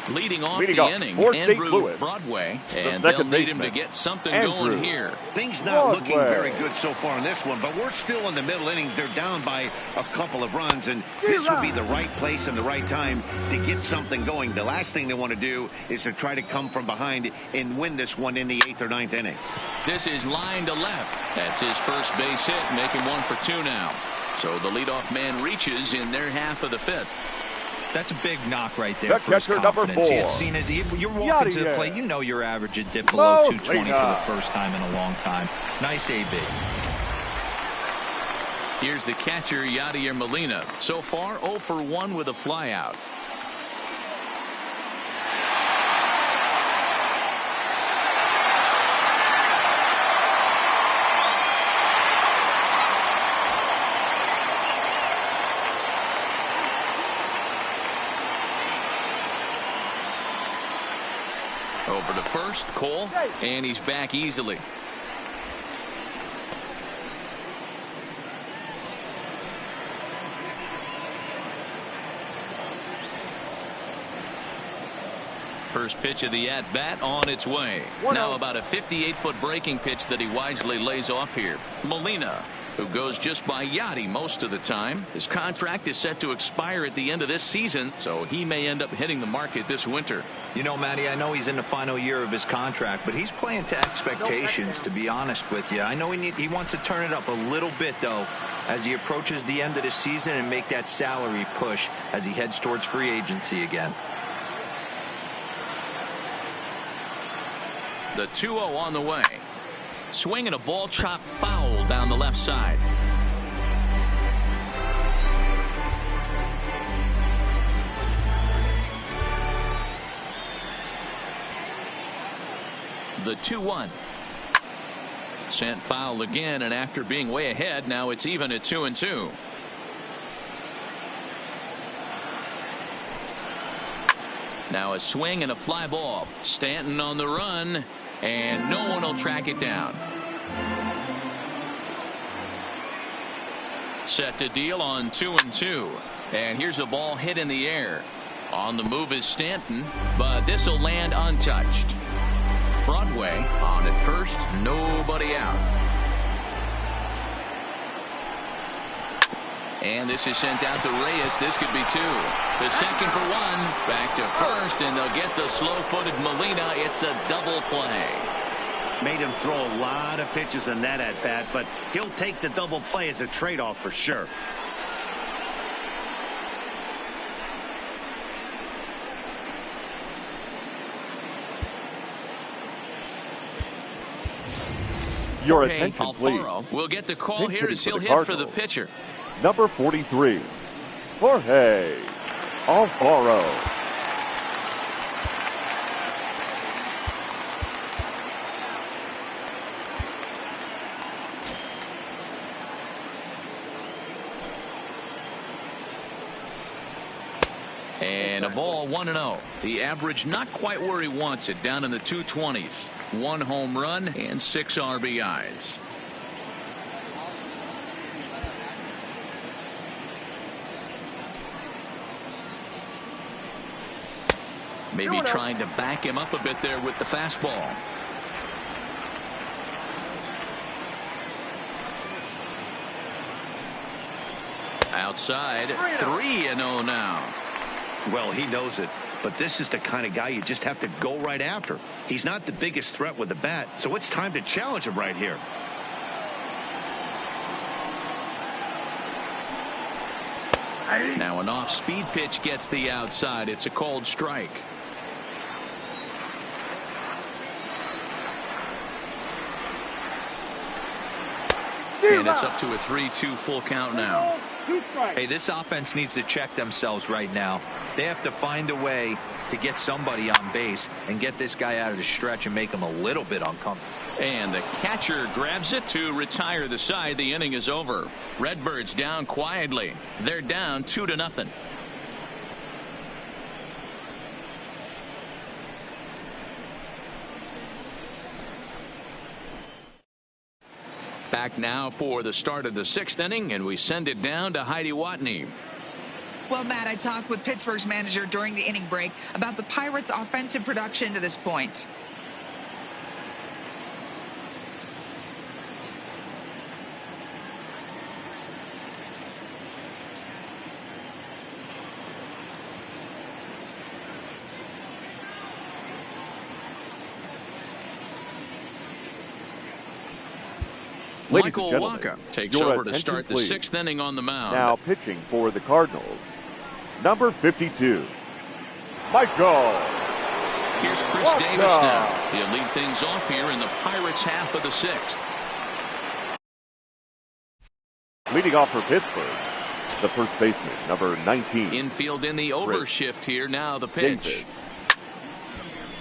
Leading off the inning, Andrew Broadway, and they'll need him to get something going here. Things not looking very good so far in this one, but we're still in the middle innings. They're down by a couple of runs, and this would be the right place and the right time to get something going. The last thing they want to do is to try to come from behind and win this one in the 8th or 9th inning. This is line to left. That's his first base hit, making 1 for 2 now. So the leadoff man reaches in their half of the 5th. That's a big knock right there. The catcher, number 4. You've seen it. You're walking to the plate. You know your average had dipped below 220 for the first time in a long time. Nice AB. Here's the catcher, Yadier Molina. So far, 0 for 1 with a flyout. Over to first, Cole, and he's back easily. First pitch of the at-bat on its way. Now about a 58-foot breaking pitch that he wisely lays off here. Molina, who goes just by Yachty most of the time. His contract is set to expire at the end of this season, so he may end up hitting the market this winter. You know, Matty, I know he's in the final year of his contract, but he's playing to expectations, to be honest with you. I know he wants to turn it up a little bit, though, as he approaches the end of the season and make that salary push as he heads towards free agency again. The 2-0 on the way. Swing and a ball chopped foul down the left side. The 2-1. Sent foul again, and after being way ahead, now it's even at 2-2. Now a swing and a fly ball. Stanton on the run, and no one will track it down. Set to deal on 2-2. And here's a ball hit in the air. On the move is Stanton, but this will land untouched. Broadway on at first, nobody out. And this is sent out to Reyes. This could be 2. The second for 1. Back to first, and they'll get the slow-footed Molina. It's a double play. Made him throw a lot of pitches in that at-bat, but he'll take the double play as a trade-off for sure. Your attention, please. We'll get the call here as he'll hit for the pitcher. Number 43, Jorge Alfaro. And a ball 1-0. The average not quite where he wants it, down in the 220s. 1 home run and 6 RBIs. Maybe trying to back him up a bit there with the fastball. Outside, 3-0 now. Well, he knows it, but this is the kind of guy you just have to go right after. He's not the biggest threat with the bat, so it's time to challenge him right here. Now an off-speed pitch gets the outside. It's a called strike. And it's up to a 3-2 full count now. Hey, this offense needs to check themselves right now. They have to find a way to get somebody on base and get this guy out of the stretch and make him a little bit uncomfortable. And the catcher grabs it to retire the side. The inning is over. Redbirds down quietly. They're down 2-0. Back now for the start of the 6th inning, and we send it down to Heidi Watney. Well, Matt, I talked with Pittsburgh's manager during the inning break about the Pirates' offensive production to this point. Michael Wacha takes over to start the 6th inning on the mound. Now pitching for the Cardinals, number 52, Michael. Here's Chris Davis now. He'll lead things off here in the Pirates' half of the 6th. Leading off for Pittsburgh, the first baseman, number 19. Infield in the overshift here. Now the pitch. Davis.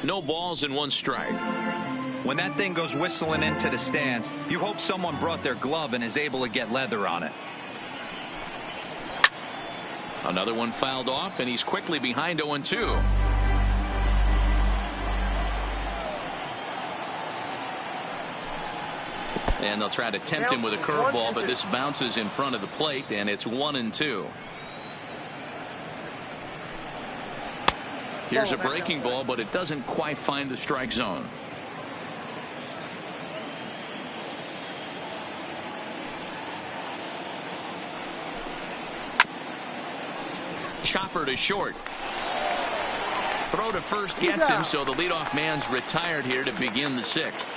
No balls and 1 strike. When that thing goes whistling into the stands, you hope someone brought their glove and is able to get leather on it. Another one fouled off, and he's quickly behind 0-2. And they'll try to tempt him with a curveball, but this bounces in front of the plate, and it's 1-2. Here's a breaking ball, but it doesn't quite find the strike zone. Chopper to short. Throw to first gets him, so the leadoff man's retired here to begin the 6th.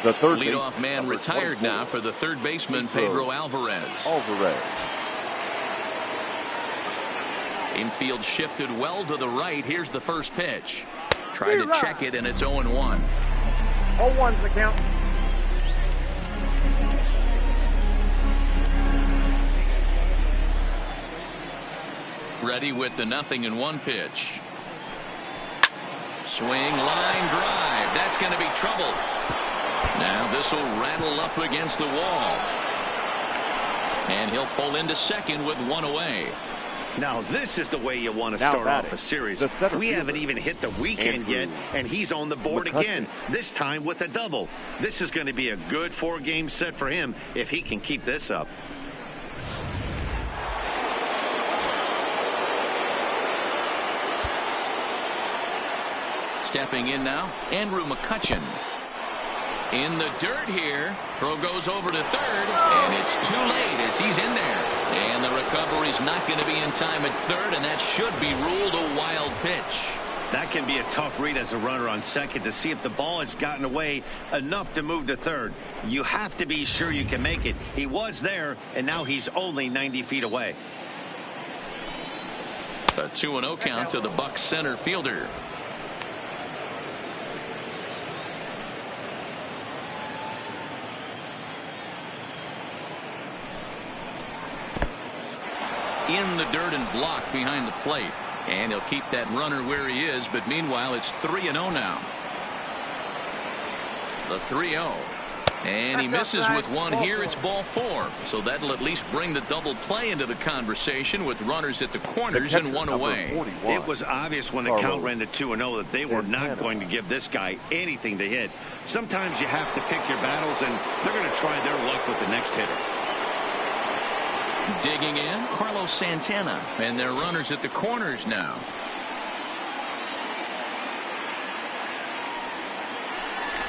The third leadoff man retired now for the third baseman, Pedro Alvarez. Infield shifted well to the right. Here's the first pitch. Tried to check it, and it's 0-1. 0-1's the count. Ready with the 0-1 pitch. Swing, line drive. That's going to be trouble. Now this will rattle up against the wall. And he'll pull into second with 1 away. Now this is the way you want to start off a series. We haven't even hit the weekend yet, and he's on the board again, this time with a double. This is going to be a good 4-game set for him if he can keep this up. Stepping in now, Andrew McCutchen. In the dirt here. Throw goes over to third, and it's too late as he's in there. And the recovery's not going to be in time at third, and that should be ruled a wild pitch. That can be a tough read as a runner on second to see if the ball has gotten away enough to move to third. You have to be sure you can make it. He was there, and now he's only 90 feet away. A 2-0 count to the Bucs center fielder. In the dirt and blocked behind the plate, and he'll keep that runner where he is, but meanwhile it's 3-0 now. The 3-0, and he misses with one here. It's ball 4, so that'll at least bring the double play into the conversation with runners at the corners and 1 away. It was obvious when the count ran to 2-0 that they were not going to give this guy anything to hit. Sometimes you have to pick your battles, and they're going to try their luck with the next hitter. Digging in, Carlos Santana, and their runners at the corners now.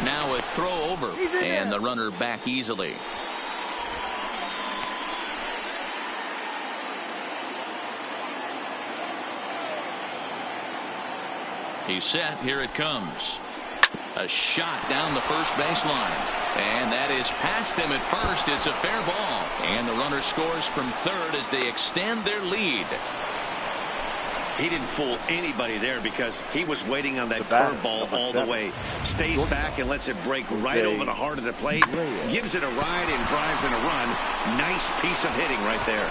Now a throw over, and the runner back easily. He's set. Here it comes. A shot down the first baseline. And that is past him at first. It's a fair ball. And the runner scores from third as they extend their lead. He didn't fool anybody there because he was waiting on that curveball all the way. Stays back and lets it break right over the heart of the plate. Gives it a ride and drives in a run. Nice piece of hitting right there.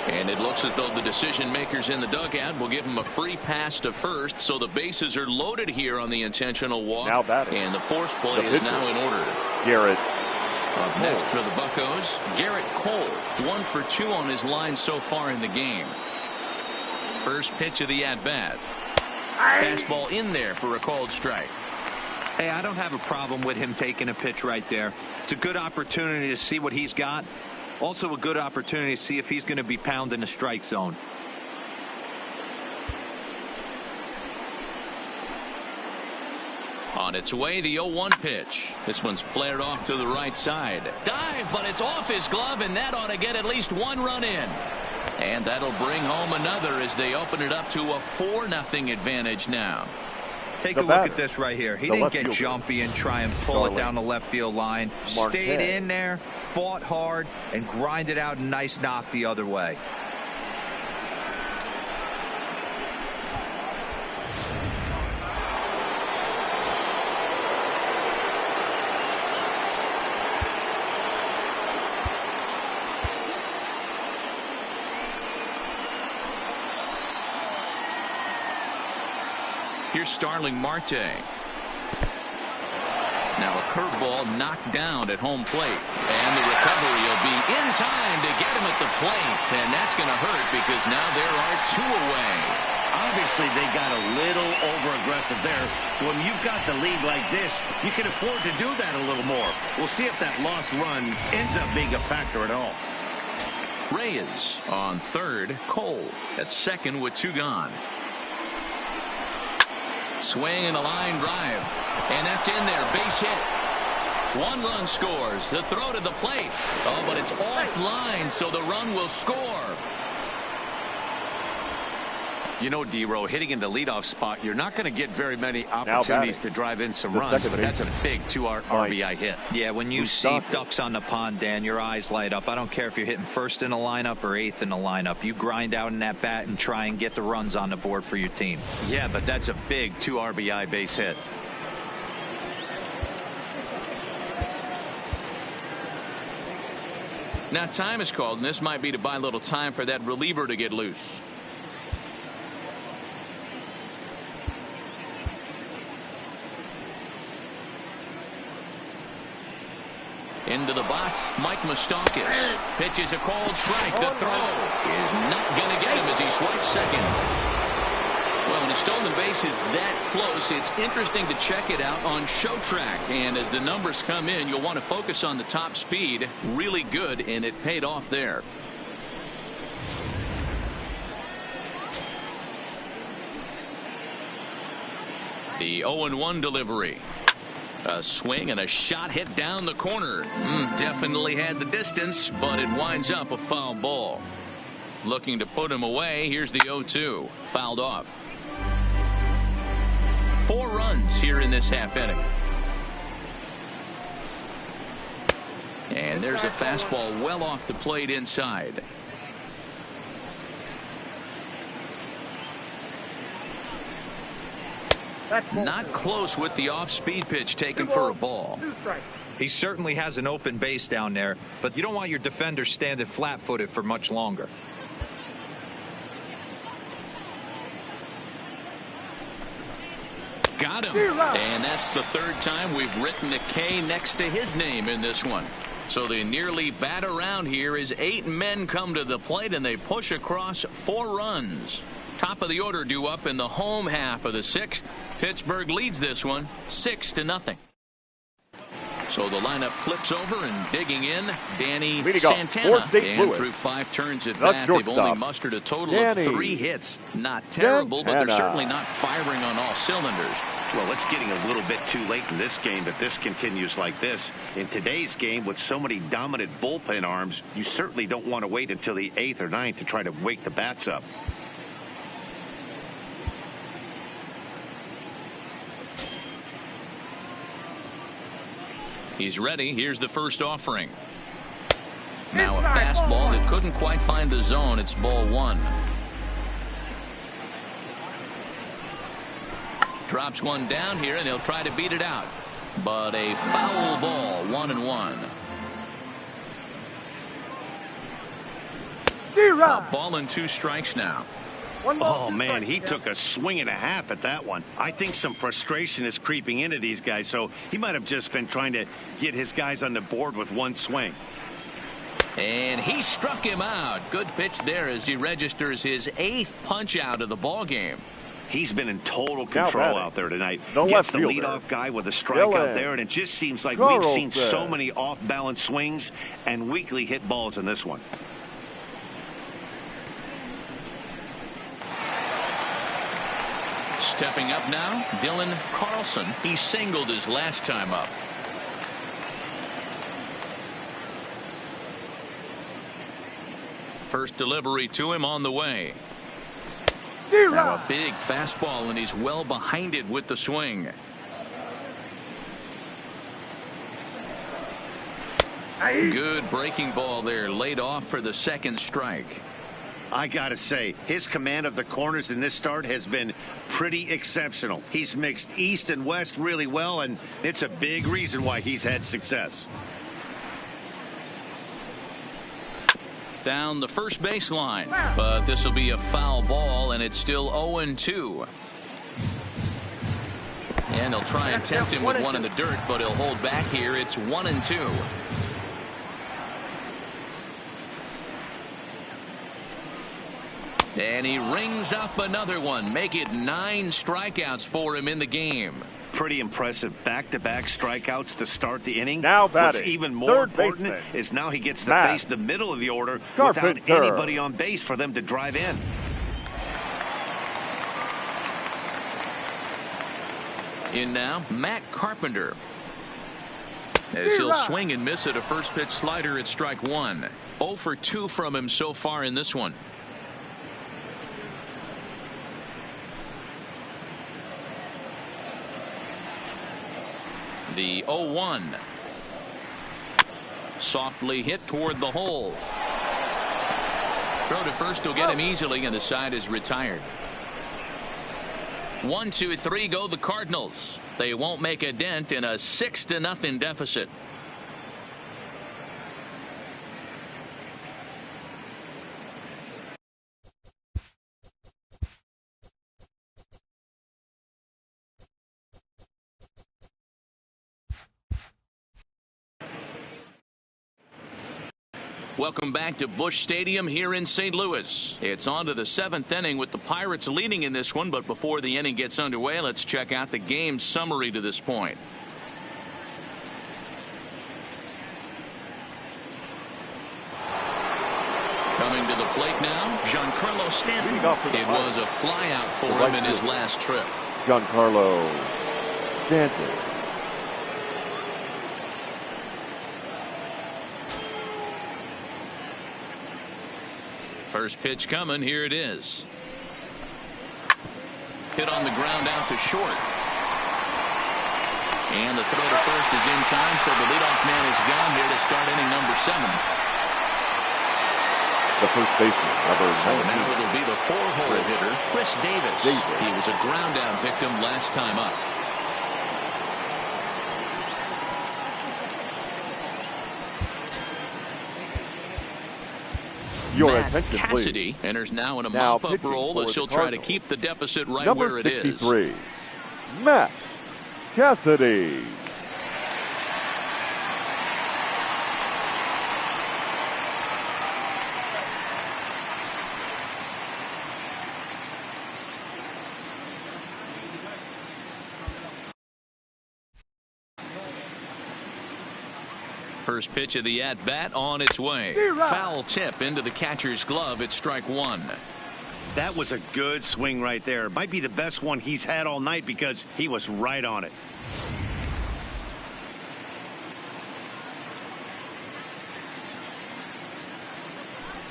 And it looks as though the decision makers in the dugout will give him a free pass to first, so the bases are loaded here on the intentional walk. Now batting. And the force play is now in order. Garrett. Up next for the Buccos, Garrett Cole, 1 for 2 on his line so far in the game. First pitch of the at-bat. Fastball in there for a called strike. Hey, I don't have a problem with him taking a pitch right there. It's a good opportunity to see what he's got. Also a good opportunity to see if he's going to be pounding the strike zone. On its way, the 0-1 pitch. This one's flared off to the right side. Dive, but it's off his glove, and that ought to get at least 1 run in. And that'll bring home another as they open it up to a 4-0 advantage now. Take a look at this right here. He didn't get jumpy and try and pull it down the left field line. Stayed in there, fought hard, and grinded out a nice knock the other way. Here's Starling Marte. Now a curveball knocked down at home plate. And the recovery will be in time to get him at the plate. And that's going to hurt because now there are 2 away. Obviously, they got a little over-aggressive there. When you've got the lead like this, you can afford to do that a little more. We'll see if that lost run ends up being a factor at all. Reyes on third. Cole at second with 2 gone. Swing and a line drive. And that's in there. Base hit. 1 run scores. The throw to the plate. Oh, but it's offline, so the run will score. You know, D-Row, hitting in the leadoff spot, you're not going to get very many opportunities to drive in some runs, but that's a big 2 RBI hit. Yeah, when you see ducks on the pond, Dan, your eyes light up. I don't care if you're hitting first in the lineup or 8th in the lineup. You grind out in that bat and try and get the runs on the board for your team. Yeah, but that's a big 2 RBI base hit. Now time is called, and this might be to buy a little time for that reliever to get loose. Into the box, Mike Moustakas. Pitches a called strike. The throw is not going to get him as he swipes second. Well, when a stolen base is that close, it's interesting to check it out on show track. And as the numbers come in, you'll want to focus on the top speed. Really good, and it paid off there. The 0-1 delivery. A swing and a shot hit down the corner. Definitely had the distance, but it winds up a foul ball. Looking to put him away. Here's the 0-2. Fouled off. 4 runs here in this half inning. And there's a fastball well off the plate inside. Not close with the off-speed pitch taken for a ball. He certainly has an open base down there, but you don't want your defender standing flat-footed for much longer. Got him. And that's the 3rd time we've written a K next to his name in this one. So they nearly bat around here as 8 men come to the plate, and they push across 4 runs. Top of the order due up in the home half of the 6th. Pittsburgh leads this one 6-0. So the lineup flips over, and digging in, Danny Santana. And through 5 turns at bat, they've only mustered a total of 3 hits. Not terrible, but they're certainly not firing on all cylinders. Well, it's getting a little bit too late in this game if this continues like this. In today's game, with so many dominant bullpen arms, you certainly don't want to wait until the 8th or 9th to try to wake the bats up. He's ready. Here's the first offering. Now a fastball that couldn't quite find the zone. It's ball 1. Drops one down here, and he'll try to beat it out. But a foul ball, 1-1. A ball and 2 strikes now. Oh, man, he took a swing and a half at that one. I think some frustration is creeping into these guys, so he might have just been trying to get his guys on the board with one swing. And he struck him out. Good pitch there as he registers his 8th punch out of the ball game. He's been in total control out there tonight. No Gets the fielder. leadoff guy with a strikeout there, and it just seems like we've seen so many off-balance swings and weakly hit balls in this one. Stepping up now, Dylan Carlson. He singled his last time up. First delivery to him on the way. Now a big fastball, and he's well behind it with the swing. Good breaking ball there, laid off for the 2nd strike. I gotta say, his command of the corners in this start has been pretty exceptional. He's mixed east and west really well, and it's a big reason why he's had success. Down the first baseline, but this will be a foul ball, and it's still 0-2. And they'll try and tempt him with one in the dirt, but he'll hold back here. It's 1-2. And he rings up another one. Make it 9 strikeouts for him in the game. Pretty impressive back-to-back strikeouts to start the inning. Now batting, what's even more important baseman. is now he gets to Matt face the middle of the order Carpenter. without anybody on base for them to drive in. In now, Matt Carpenter. As he'll swing and miss at a first pitch slider at strike 1. 0 for 2 from him so far in this one. The 0-1. Softly hit toward the hole. Throw to first will get him easily, and the side is retired. 1, 2, 3 go the Cardinals. They won't make a dent in a 6-0 deficit. Welcome back to Busch Stadium here in St. Louis. It's on to the 7th inning with the Pirates leading in this one, but before the inning gets underway, let's check out the game summary to this point. Coming to the plate now, Giancarlo Stanton. It was a flyout for him in his last trip. Giancarlo Stanton. First pitch coming. Here it is. Hit on the ground out to short. And the throw to first is in time, so the leadoff man is gone here to start inning number 7. The first baseman, number 19. So now it'll be the 4-hole hitter, Chris Davis. He was a ground out victim last time up. Your Matt attention, Cassidy please. enters now in a Now mop-up role as he'll try to keep the deficit right where it is. Number 63, Matt Cassidy. First pitch of the at-bat on its way. Foul tip into the catcher's glove at strike 1. That was a good swing right there. Might be the best one he's had all night because he was right on it.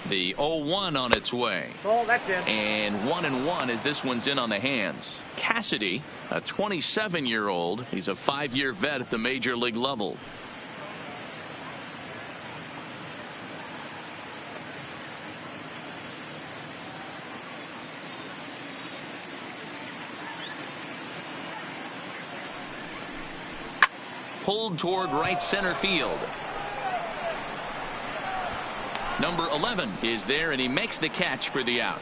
The 0-1 on its way. Oh, that's in. And 1-1 as this one's in on the hands. Cassidy, a 27-year-old. He's a 5-year vet at the major league level. Pulled toward right center field. Number 11 is there, and he makes the catch for the out.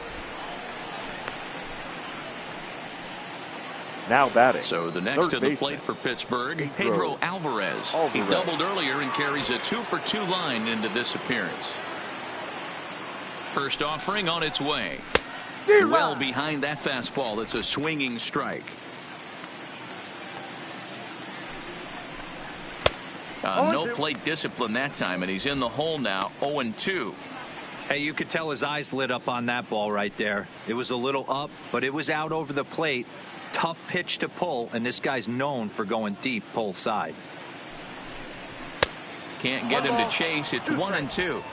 Now batting. So the next to the baseman, plate for Pittsburgh, Pedro Alvarez. He doubled earlier and carries a 2-for-2 line into this appearance. First offering on its way. Well behind that fastball. It's a swinging strike. No plate discipline that time, and he's in the hole now, 0-2. Hey, you could tell his eyes lit up on that ball right there. It was a little up, but it was out over the plate. Tough pitch to pull, and this guy's known for going deep pull side. Can't get him to chase. It's 1-2.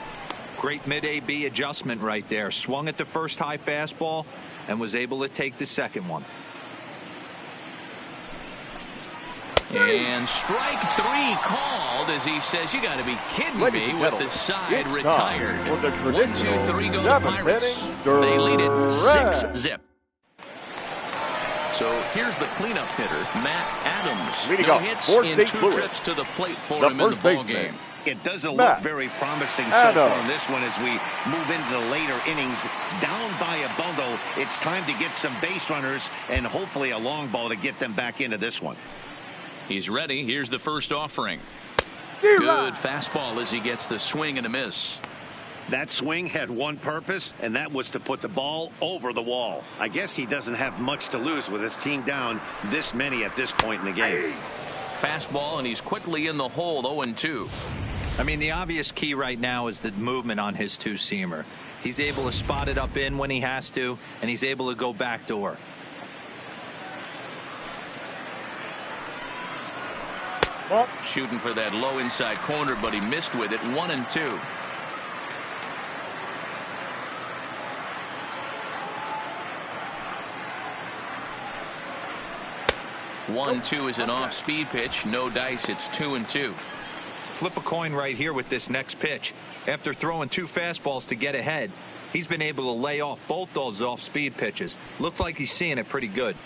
Great mid-AB adjustment right there. Swung at the first high fastball and was able to take the second one. And strike 3 called as he says, you got to be kidding me, with the side retired. 1-2-3 go the Pirates. They lead it 6-0. So here's the cleanup hitter, Matt Adams. No hits in 2 trips to the plate for him in the ball game. It doesn't look very promising so far on this one as we move into the later innings. Down by a bundle, it's time to get some base runners and hopefully a long ball to get them back into this one. He's ready. Here's the first offering. Good fastball as he gets the swing and a miss. That swing had one purpose, and that was to put the ball over the wall. I guess he doesn't have much to lose with his team down this many at this point in the game. Fastball, and he's quickly in the hole, 0-2. I mean, the obvious key right now is the movement on his two-seamer. He's able to spot it up in when he has to, and he's able to go backdoor. Shooting for that low inside corner, but he missed with it. 1-2. One-two is an off-speed pitch. No dice. It's 2-2. Flip a coin right here with this next pitch. After throwing 2 fastballs to get ahead, he's been able to lay off both those off-speed pitches. Looked like he's seeing it pretty good.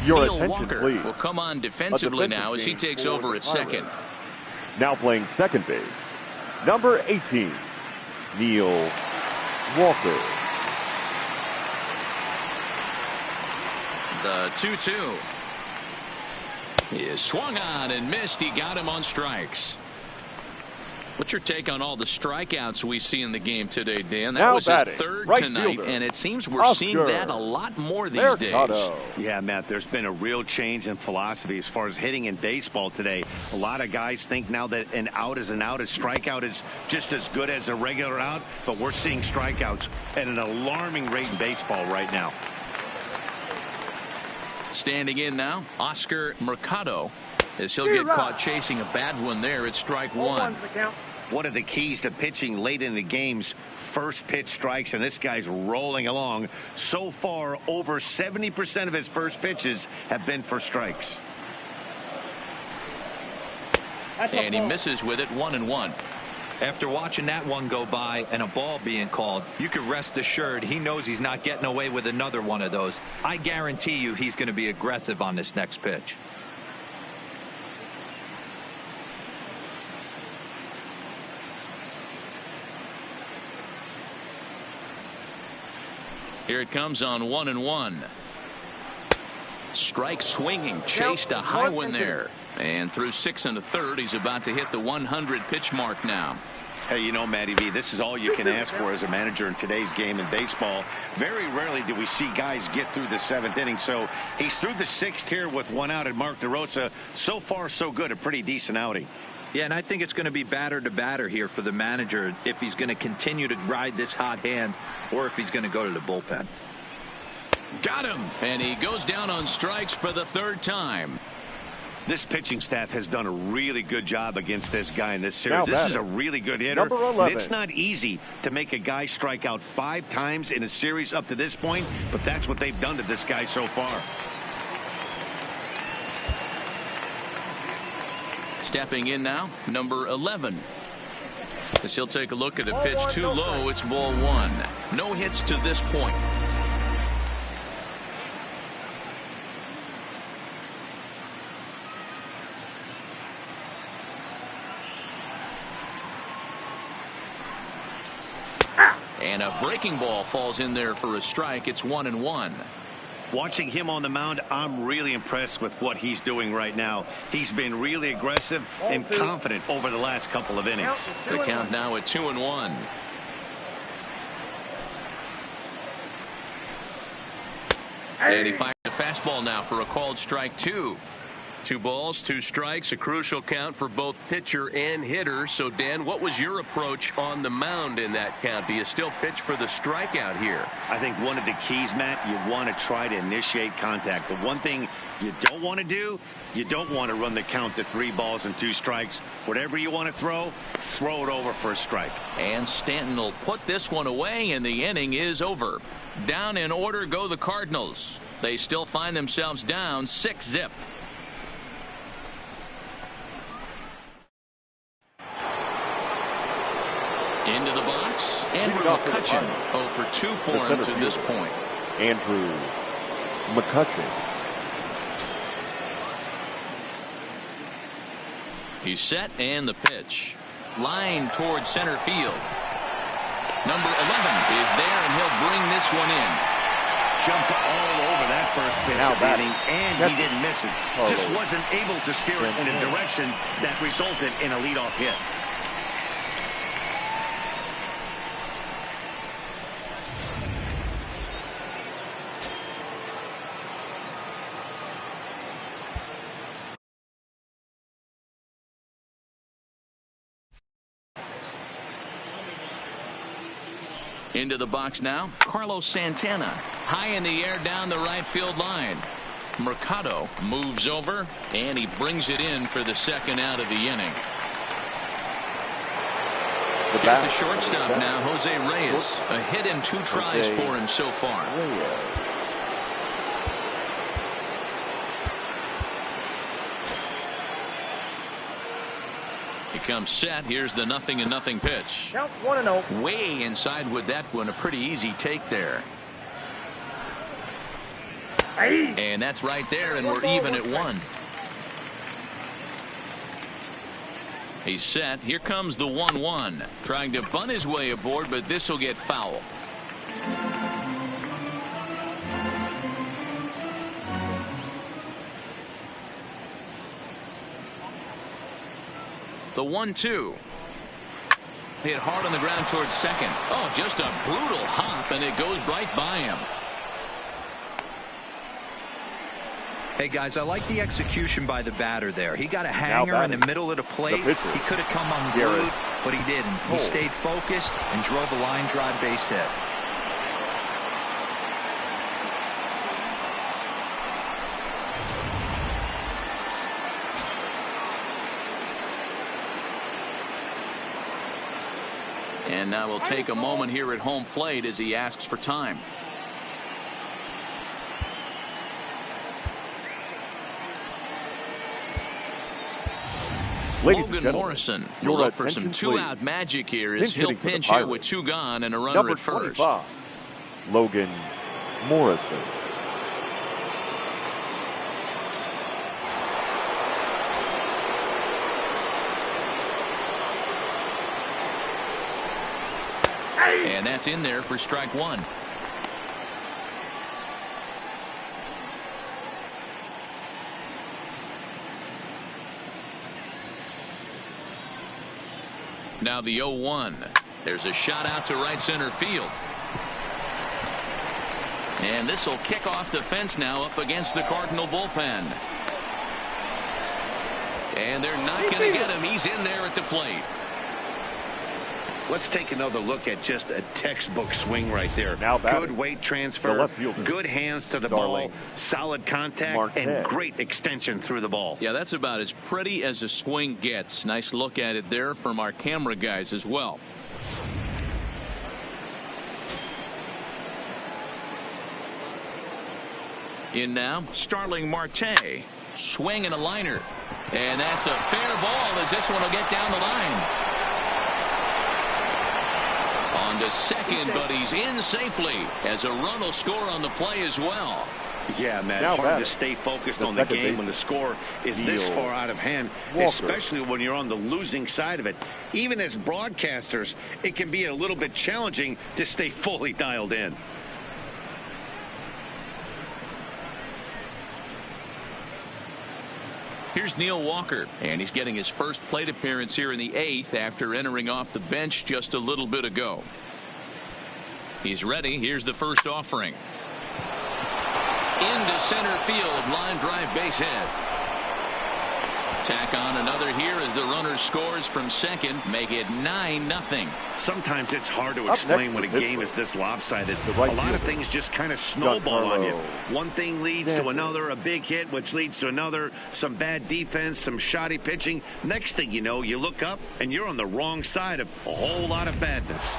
Your Neil attention, Walker please. will come on defensively now as he takes over at second. Now playing second base, number 18, Neil Walker. The 2-2 is swung on and missed. He got him on strikes. What's your take on all the strikeouts we see in the game today, Dan? That was his third tonight, and it seems we're seeing that a lot more these days. Yeah, Matt, there's been a real change in philosophy as far as hitting in baseball today. A lot of guys think now that an out is an out. A strikeout is just as good as a regular out, but we're seeing strikeouts at an alarming rate in baseball right now. Standing in now, Oscar Mercado, as he'll get caught chasing a bad one there at strike 1. One of the keys to pitching late in the game's first pitch strikes, and this guy's rolling along. So far, over 70% of his first pitches have been for strikes. And he misses with it, 1-1. After watching that one go by and a ball being called, you can rest assured he knows he's not getting away with another one of those. I guarantee you he's going to be aggressive on this next pitch. Here it comes on 1-1. Strike swinging, chased a high one there. And through 6 1/3, he's about to hit the 100 pitch mark now. Hey, you know, Matty V, this is all you can ask for as a manager in today's game in baseball. Very rarely do we see guys get through the 7th inning. So he's through the 6th here with 1 out, and Mark DeRosa, so far so good, a pretty decent outing. Yeah, and I think it's going to be batter to batter here for the manager if he's going to continue to ride this hot hand or if he's going to go to the bullpen. Got him, and he goes down on strikes for the 3rd time. This pitching staff has done a really good job against this guy in this series. This is a really good hitter. Number 11. It's not easy to make a guy strike out 5 times in a series up to this point, but that's what they've done to this guy so far. Stepping in now, number 11. As he'll take a look at a pitch too low, it's ball 1. No hits to this point. And a breaking ball falls in there for a strike. It's 1-1. Watching him on the mound, I'm really impressed with what he's doing right now. He's been really aggressive and confident over the last couple of innings. The count now at 2-1. And he fires a fastball now for a called strike 2. 2 balls, 2 strikes, a crucial count for both pitcher and hitter. So, Dan, what was your approach on the mound in that count? Do you still pitch for the strikeout here? I think one of the keys, Matt, you want to try to initiate contact. The one thing you don't want to do, you don't want to run the count to 3 balls and 2 strikes. Whatever you want to throw it over for a strike. And Stanton will put this one away, and the inning is over. Down in order go the Cardinals. They still find themselves down 6-0. Into the box, Andrew McCutchen. 0 for 2 for him to this point. Andrew McCutchen. He's set, and the pitch. Line towards center field. Number 11 is there, and he'll bring this one in. Jumped all over that first pitch of the inning, and he didn't miss it. Just wasn't able to steer it in a direction that resulted in a leadoff hit. Into the box now, Carlos Santana. High in the air down the right field line. Mercado moves over, and he brings it in for the second out of the inning. Here's the shortstop now, Jose Reyes. A hit and 2 tries for him so far. He comes set. Here's the 0-0 pitch. Count 1-0. Way inside with that one. A pretty easy take there. And that's right there, and we're even at 1. He's set. Here comes the 1-1. Trying to bunt his way aboard, but this will get foul. The 1-2. Hit hard on the ground towards second. Oh, just a brutal hop, and it goes right by him. Hey, guys, I like the execution by the batter there. He got a hanger in the middle of the plate. He could have come unglued, but he didn't. He stayed focused and drove a line drive base hit. And now we'll take a moment here at home plate as he asks for time. Logan Morrison will look for some 2-out magic here as he'll pinch hit with 2 gone and a runner at first. Logan Morrison. And that's in there for strike 1. Now the 0-1. There's a shot out to right center field. And this will kick off the fence now up against the Cardinal bullpen. And they're not going to get him. He's in there at the plate. Let's take another look at just a textbook swing right there. Good weight transfer, good hands to the ball, solid contact, and great extension through the ball. Yeah, that's about as pretty as a swing gets. Nice look at it there from our camera guys as well. In now, Starling Marte. Swing and a liner. And that's a fair ball as this one will get down the line. On to second, but he's in safely as a run will score on the play as well. Yeah, man, hard to stay focused on the game when the score is this far out of hand, especially when you're on the losing side of it. Even as broadcasters, it can be a little bit challenging to stay fully dialed in. Here's Neil Walker, and he's getting his first plate appearance here in the 8th after entering off the bench just a little bit ago. He's ready. Here's the first offering. Into center field, line drive base hit. Tack on another here as the runner scores from second, make it 9-0. Sometimes it's hard to explain when a game is this lopsided. A lot of things just kind of snowball on you. One thing leads to another, a big hit, which leads to another, some bad defense, some shoddy pitching. Next thing you know, you look up and you're on the wrong side of a whole lot of badness.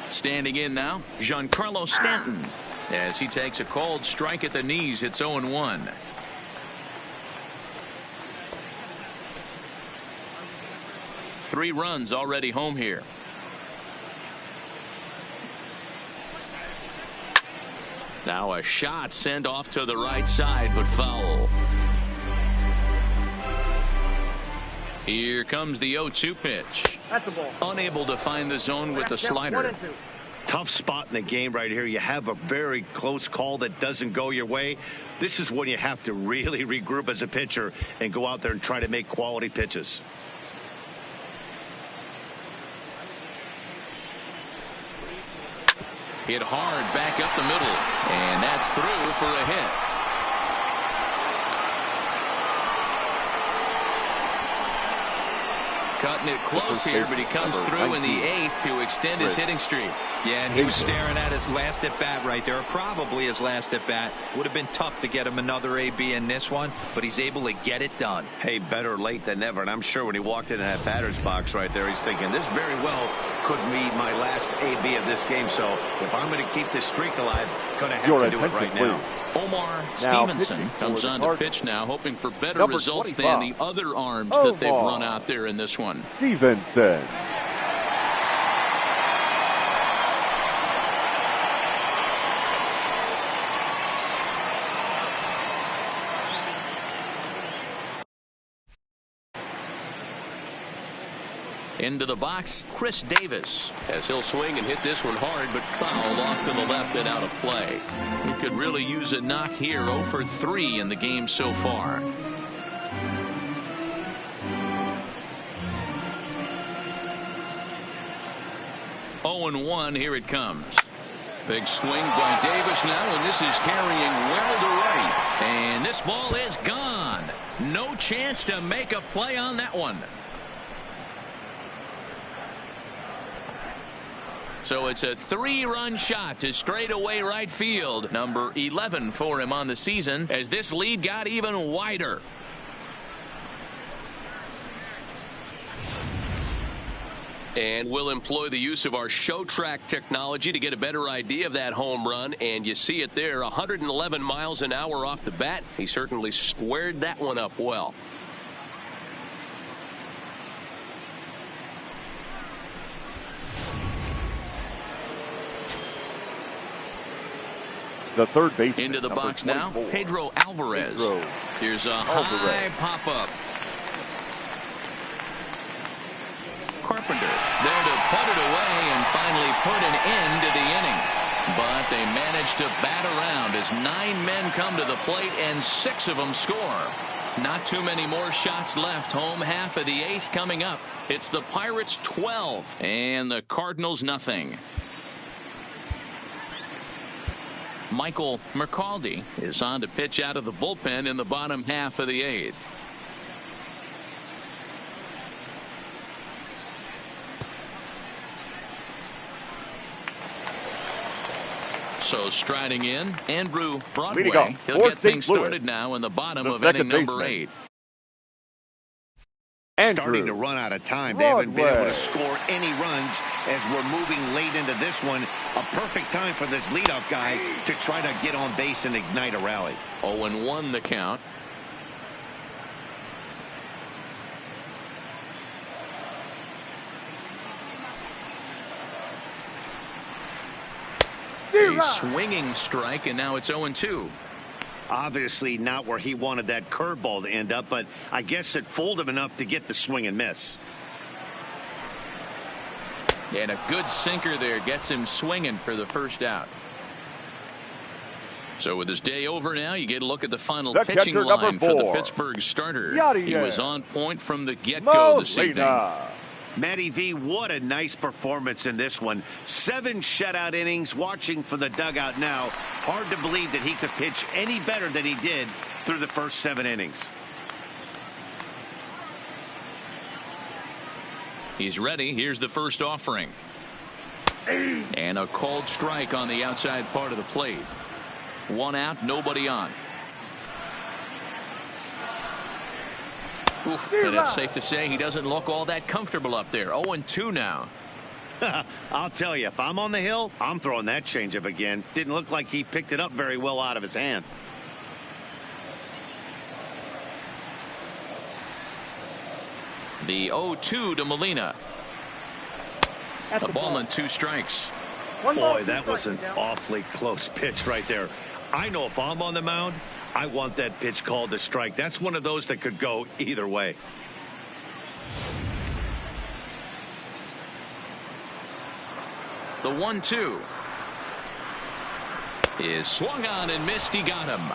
Standing in now, Giancarlo Stanton, as he takes a called strike at the knees. It's 0-1. Three runs already home here. Now a shot sent off to the right side, but foul. Here comes the 0-2 pitch. That's a ball. Unable to find the zone with the slider. Tough spot in the game right here. You have a very close call that doesn't go your way. This is when you have to really regroup as a pitcher and go out there and try to make quality pitches. Hit hard back up the middle, and that's through for a hit. Cutting it close here, but he comes through in the 8th to extend his hitting streak. Yeah, and he was staring at his last at bat right there, probably his last at bat. Would have been tough to get him another AB in this one, but he's able to get it done. Hey, better late than never, and I'm sure when he walked into that batter's box right there, he's thinking this very well could be my last AB of this game. So if I'm going to keep this streak alive, going to have to do it right now. Omar Stevenson comes on to pitch now, hoping for better results than the other arms that they've run out there in this one. Stevenson. Into the box, Chris Davis, as he'll swing and hit this one hard, but foul off to the left and out of play. He could really use a knock here. 0 for 3 in the game so far. Oh and 1, here it comes. Big swing by Davis now, and this is carrying well to right. And this ball is gone. No chance to make a play on that one. So it's a 3-run shot to straightaway right field. Number 11 for him on the season as this lead got even wider. And we'll employ the use of our show track technology to get a better idea of that home run. And you see it there, 111 miles an hour off the bat. He certainly squared that one up well. The third baseman. Into the box now, Pedro Alvarez. Here's a high pop-up. Carpenter there to put it away and finally put an end to the inning. But they managed to bat around as 9 men come to the plate and 6 of them score. Not too many more shots left. Home half of the 8th coming up. It's the Pirates 12 and the Cardinals nothing. Michael McCaldy is on to pitch out of the bullpen in the bottom half of the 8th. So striding in, Andrew Broadway. He'll get things started now in the bottom of inning number 8. starting to run out of time. They haven't been able to score any runs as we're moving late into this one. A perfect time for this leadoff guy to try to get on base and ignite a rally. 0-1 the count. A swinging strike, and now it's 0-2. Obviously not where he wanted that curveball to end up, but I guess it fooled him enough to get the swing and miss. And a good sinker there gets him swinging for the first out. So with his day over now, you get a look at the final pitching line for the Pittsburgh starter. He was on point from the get-go this evening. Matty V, what a nice performance in this one. 7 shutout innings. Watching from the dugout now, hard to believe that he could pitch any better than he did through the first 7 innings. He's ready. Here's the first offering. And a called strike on the outside part of the plate. 1 out, nobody on. Oof, and it's safe to say he doesn't look all that comfortable up there. 0-2 now. I'll tell you, if I'm on the hill, I'm throwing that changeup again. Didn't look like he picked it up very well out of his hand. The 0-2 to Molina. A ball and 2 strikes. Boy, that was an awfully close pitch right there. I know if I'm on the mound, I want that pitch called a strike. That's one of those that could go either way. The 1-2 is swung on and missed. He got him.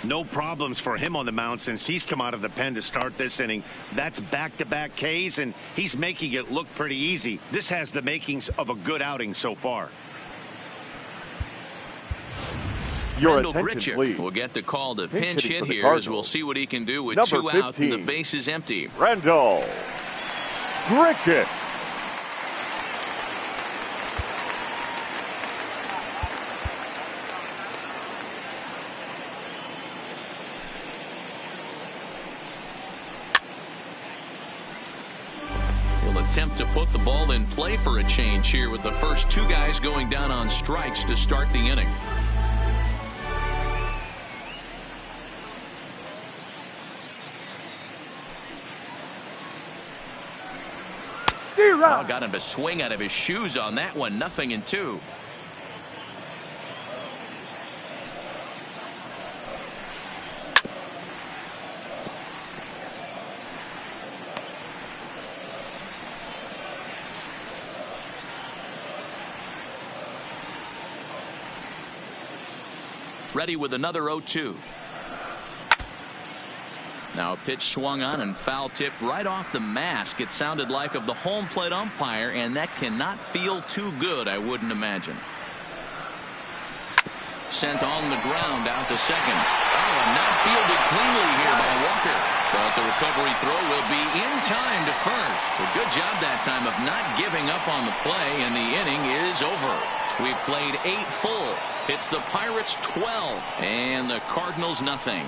No problems for him on the mound since he's come out of the pen to start this inning. That's back-to-back Ks, and he's making it look pretty easy. This has the makings of a good outing so far. Randall Grichuk will get the call to pinch hit here as we'll see what he can do with 2 out and the base is empty. Randall Grichuk. He'll attempt to put the ball in play for a change here with the first 2 guys going down on strikes to start the inning. Oh, got him to swing out of his shoes on that one. 0-2. Ready with another 0-2. Now a pitch swung on and foul tipped right off the mask. It sounded like of the home plate umpire, and that cannot feel too good, I wouldn't imagine. Sent on the ground out to second. Oh, and not fielded cleanly here by Walker. But the recovery throw will be in time to first. A good job that time of not giving up on the play, and the inning is over. We've played 8 full. It's the Pirates 12 and the Cardinals nothing.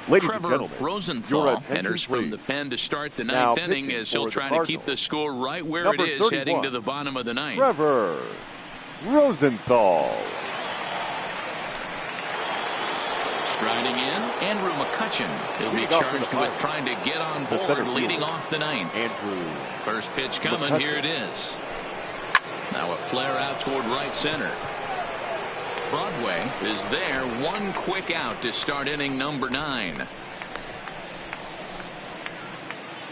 Ladies Trevor and gentlemen, Rosenthal enters from the pen to start the 9th inning as he'll try to keep the score right where it is heading to the bottom of the 9th. Trevor Rosenthal. Striding in, Andrew McCutchen. He'll be charged with trying to get on board leading off the 9th. Andrew. First pitch coming. Here it is. Now a flare out toward right center. Broadway is there. 1 quick out to start inning number 9.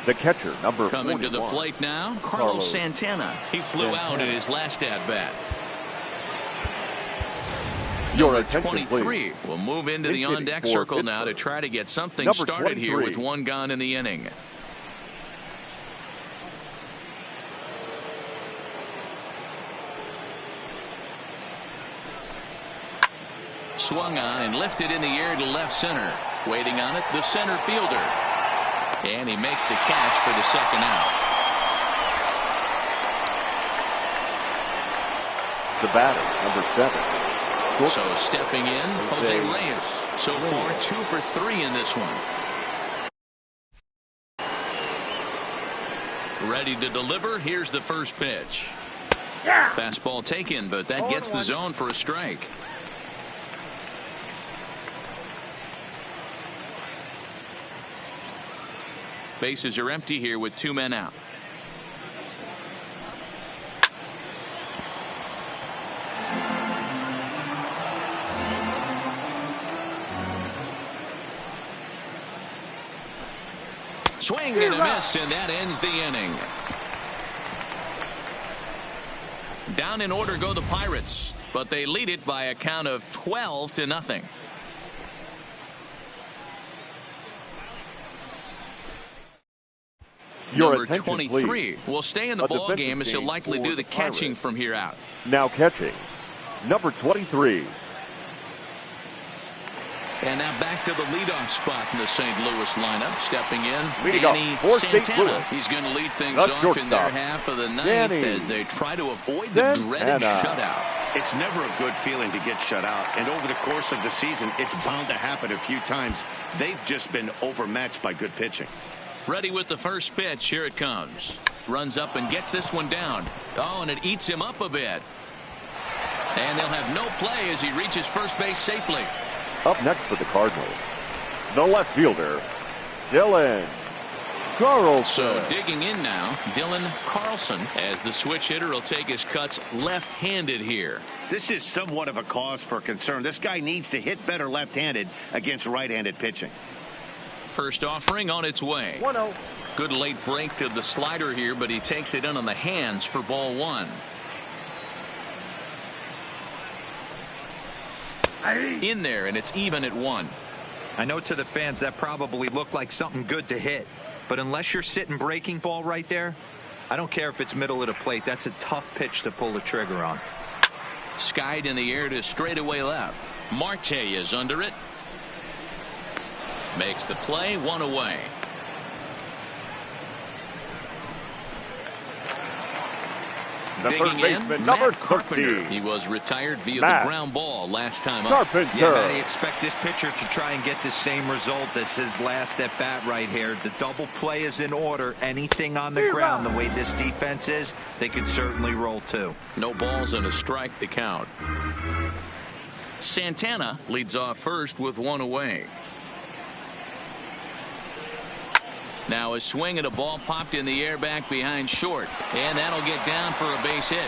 The catcher, number 41. Coming to the plate now, Carlos Santana. He flew out in his last at-bat. Number 23 will move into the on-deck circle now to try to get something started here with 1 gone in the inning. Swung on and lifted in the air to left center. Waiting on it, the center fielder. And he makes the catch for the second out. the batter, number 7. So stepping in, Jose Reyes. So far 2 for 3 in this one. Ready to deliver. Here's the first pitch. Fastball taken, but that gets the zone for a strike. Bases are empty here with 2 men out. Swing and a miss, and that ends the inning. Down in order go the Pirates, but they lead it by a count of 12-0. Number 23 will stay in the ball game as he'll likely do the catching from here out. Now catching, number 23. And now back to the leadoff spot in the St. Louis lineup. Stepping in, Danny Santana. He's going to lead things off in their half of the ninth as they try to avoid the dreaded shutout. It's never a good feeling to get shut out. And over the course of the season, it's bound to happen a few times. They've just been overmatched by good pitching. Ready with the first pitch. Here it comes. Runs up and gets this one down. Oh, and it eats him up a bit. And they'll have no play as he reaches first base safely. Up next for the Cardinals, the left fielder, Dylan Carlson. So digging in now, Dylan Carlson, as the switch hitter will take his cuts left-handed here. This is somewhat of a cause for concern. This guy needs to hit better left-handed against right-handed pitching. First offering on its way. 1-0. Good late break to the slider here, but he takes it in on the hands for ball 1. In there, and it's even at 1. I know to the fans that probably looked like something good to hit, but unless you're sitting breaking ball right there, I don't care if it's middle of the plate. That's a tough pitch to pull the trigger on. Skied in the air to straightaway left. Marte is under it. Makes the play, 1 away. The digging first baseman, in, number Matt Carpenter. 13. He was retired via the ground ball last time up. Carpenter. Yeah, man, you expect this pitcher to try and get the same result as his last at bat right here. The double play is in order. Anything on the ground, the way this defense is, they could certainly roll too. No balls and a strike to count. Santana leads off first with 1 away. Now a swing and a ball popped in the air back behind short, and that'll get down for a base hit.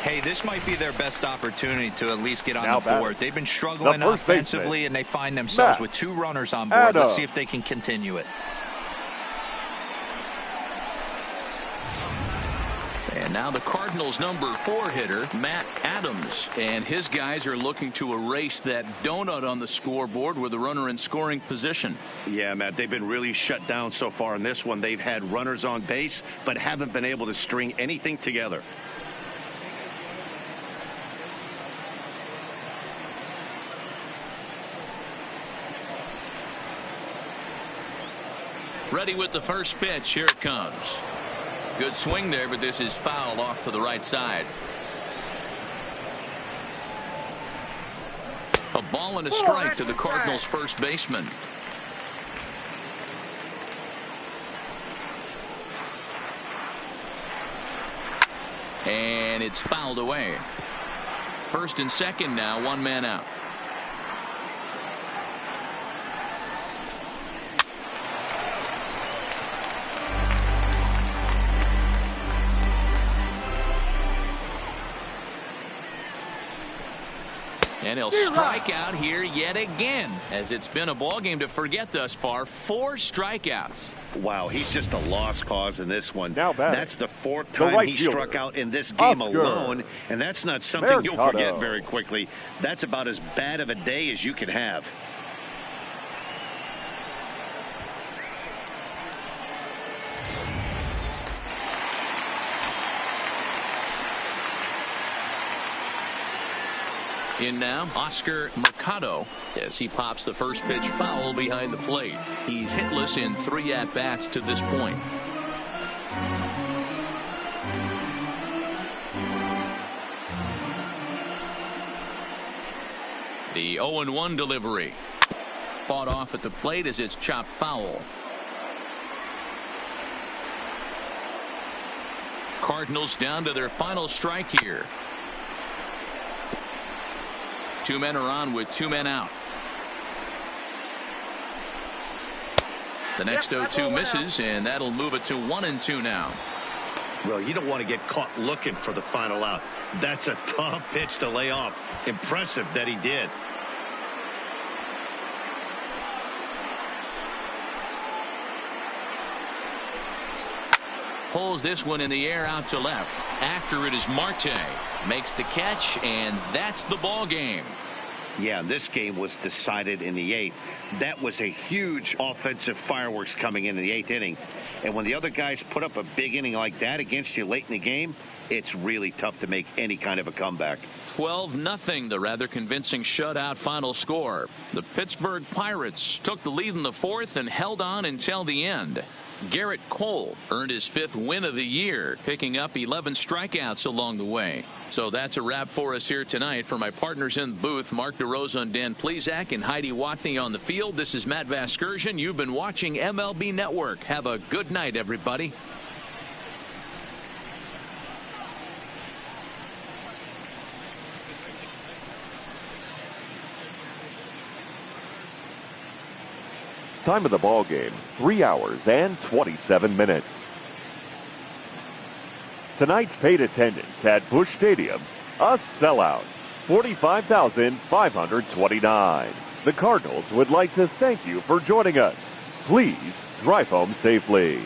Hey, this might be their best opportunity to at least get on the board. They've been struggling offensively, and they find themselves with 2 runners on board. Let's see if they can continue it. And now the Cardinals' number 4 hitter, Matt Adams. And his guys are looking to erase that donut on the scoreboard with a runner in scoring position. Yeah, Matt, they've been really shut down so far in this one. They've had runners on base, but haven't been able to string anything together. Ready with the first pitch. Here it comes. Good swing there, but this is foul off to the right side. A ball and a strike to the Cardinals' first baseman. And it's fouled away. First and second now, 1 man out. And he'll strike out here yet again, as it's been a ball game to forget thus far. 4 strikeouts. Wow, he's just a lost cause in this one. Now that's the 4th time he struck out in this game alone, and that's not something you'll forget very quickly. That's about as bad of a day as you can have. In now, Oscar Mercado, as he pops the first pitch foul behind the plate. He's hitless in 3 at-bats to this point. The 0-1 delivery. Fought off at the plate as it's chopped foul. Cardinals down to their final strike here. 2 men are on with 2 men out. The next 0-2 misses, and that'll move it to 1-2 now. Well, you don't want to get caught looking for the final out. That's a tough pitch to lay off. Impressive that he did. Pulls this one in the air out to left. After it is Marte. Makes the catch, and that's the ball game. Yeah, this game was decided in the 8th. That was a huge offensive fireworks coming in the 8th inning. And when the other guys put up a big inning like that against you late in the game, it's really tough to make any kind of a comeback. 12-0, the rather convincing shutout final score. The Pittsburgh Pirates took the lead in the 4th and held on until the end. Garrett Cole earned his 5th win of the year, picking up 11 strikeouts along the way. So that's a wrap for us here tonight. For my partners in the booth, Mark DeRosa and Dan Plesac and Heidi Watney on the field, this is Matt Vasgersian. You've been watching MLB Network. Have a good night, everybody. Time of the ball game, 3 hours and 27 minutes. Tonight's paid attendance at Busch Stadium, a sellout, 45,529. The Cardinals would like to thank you for joining us. Please drive home safely.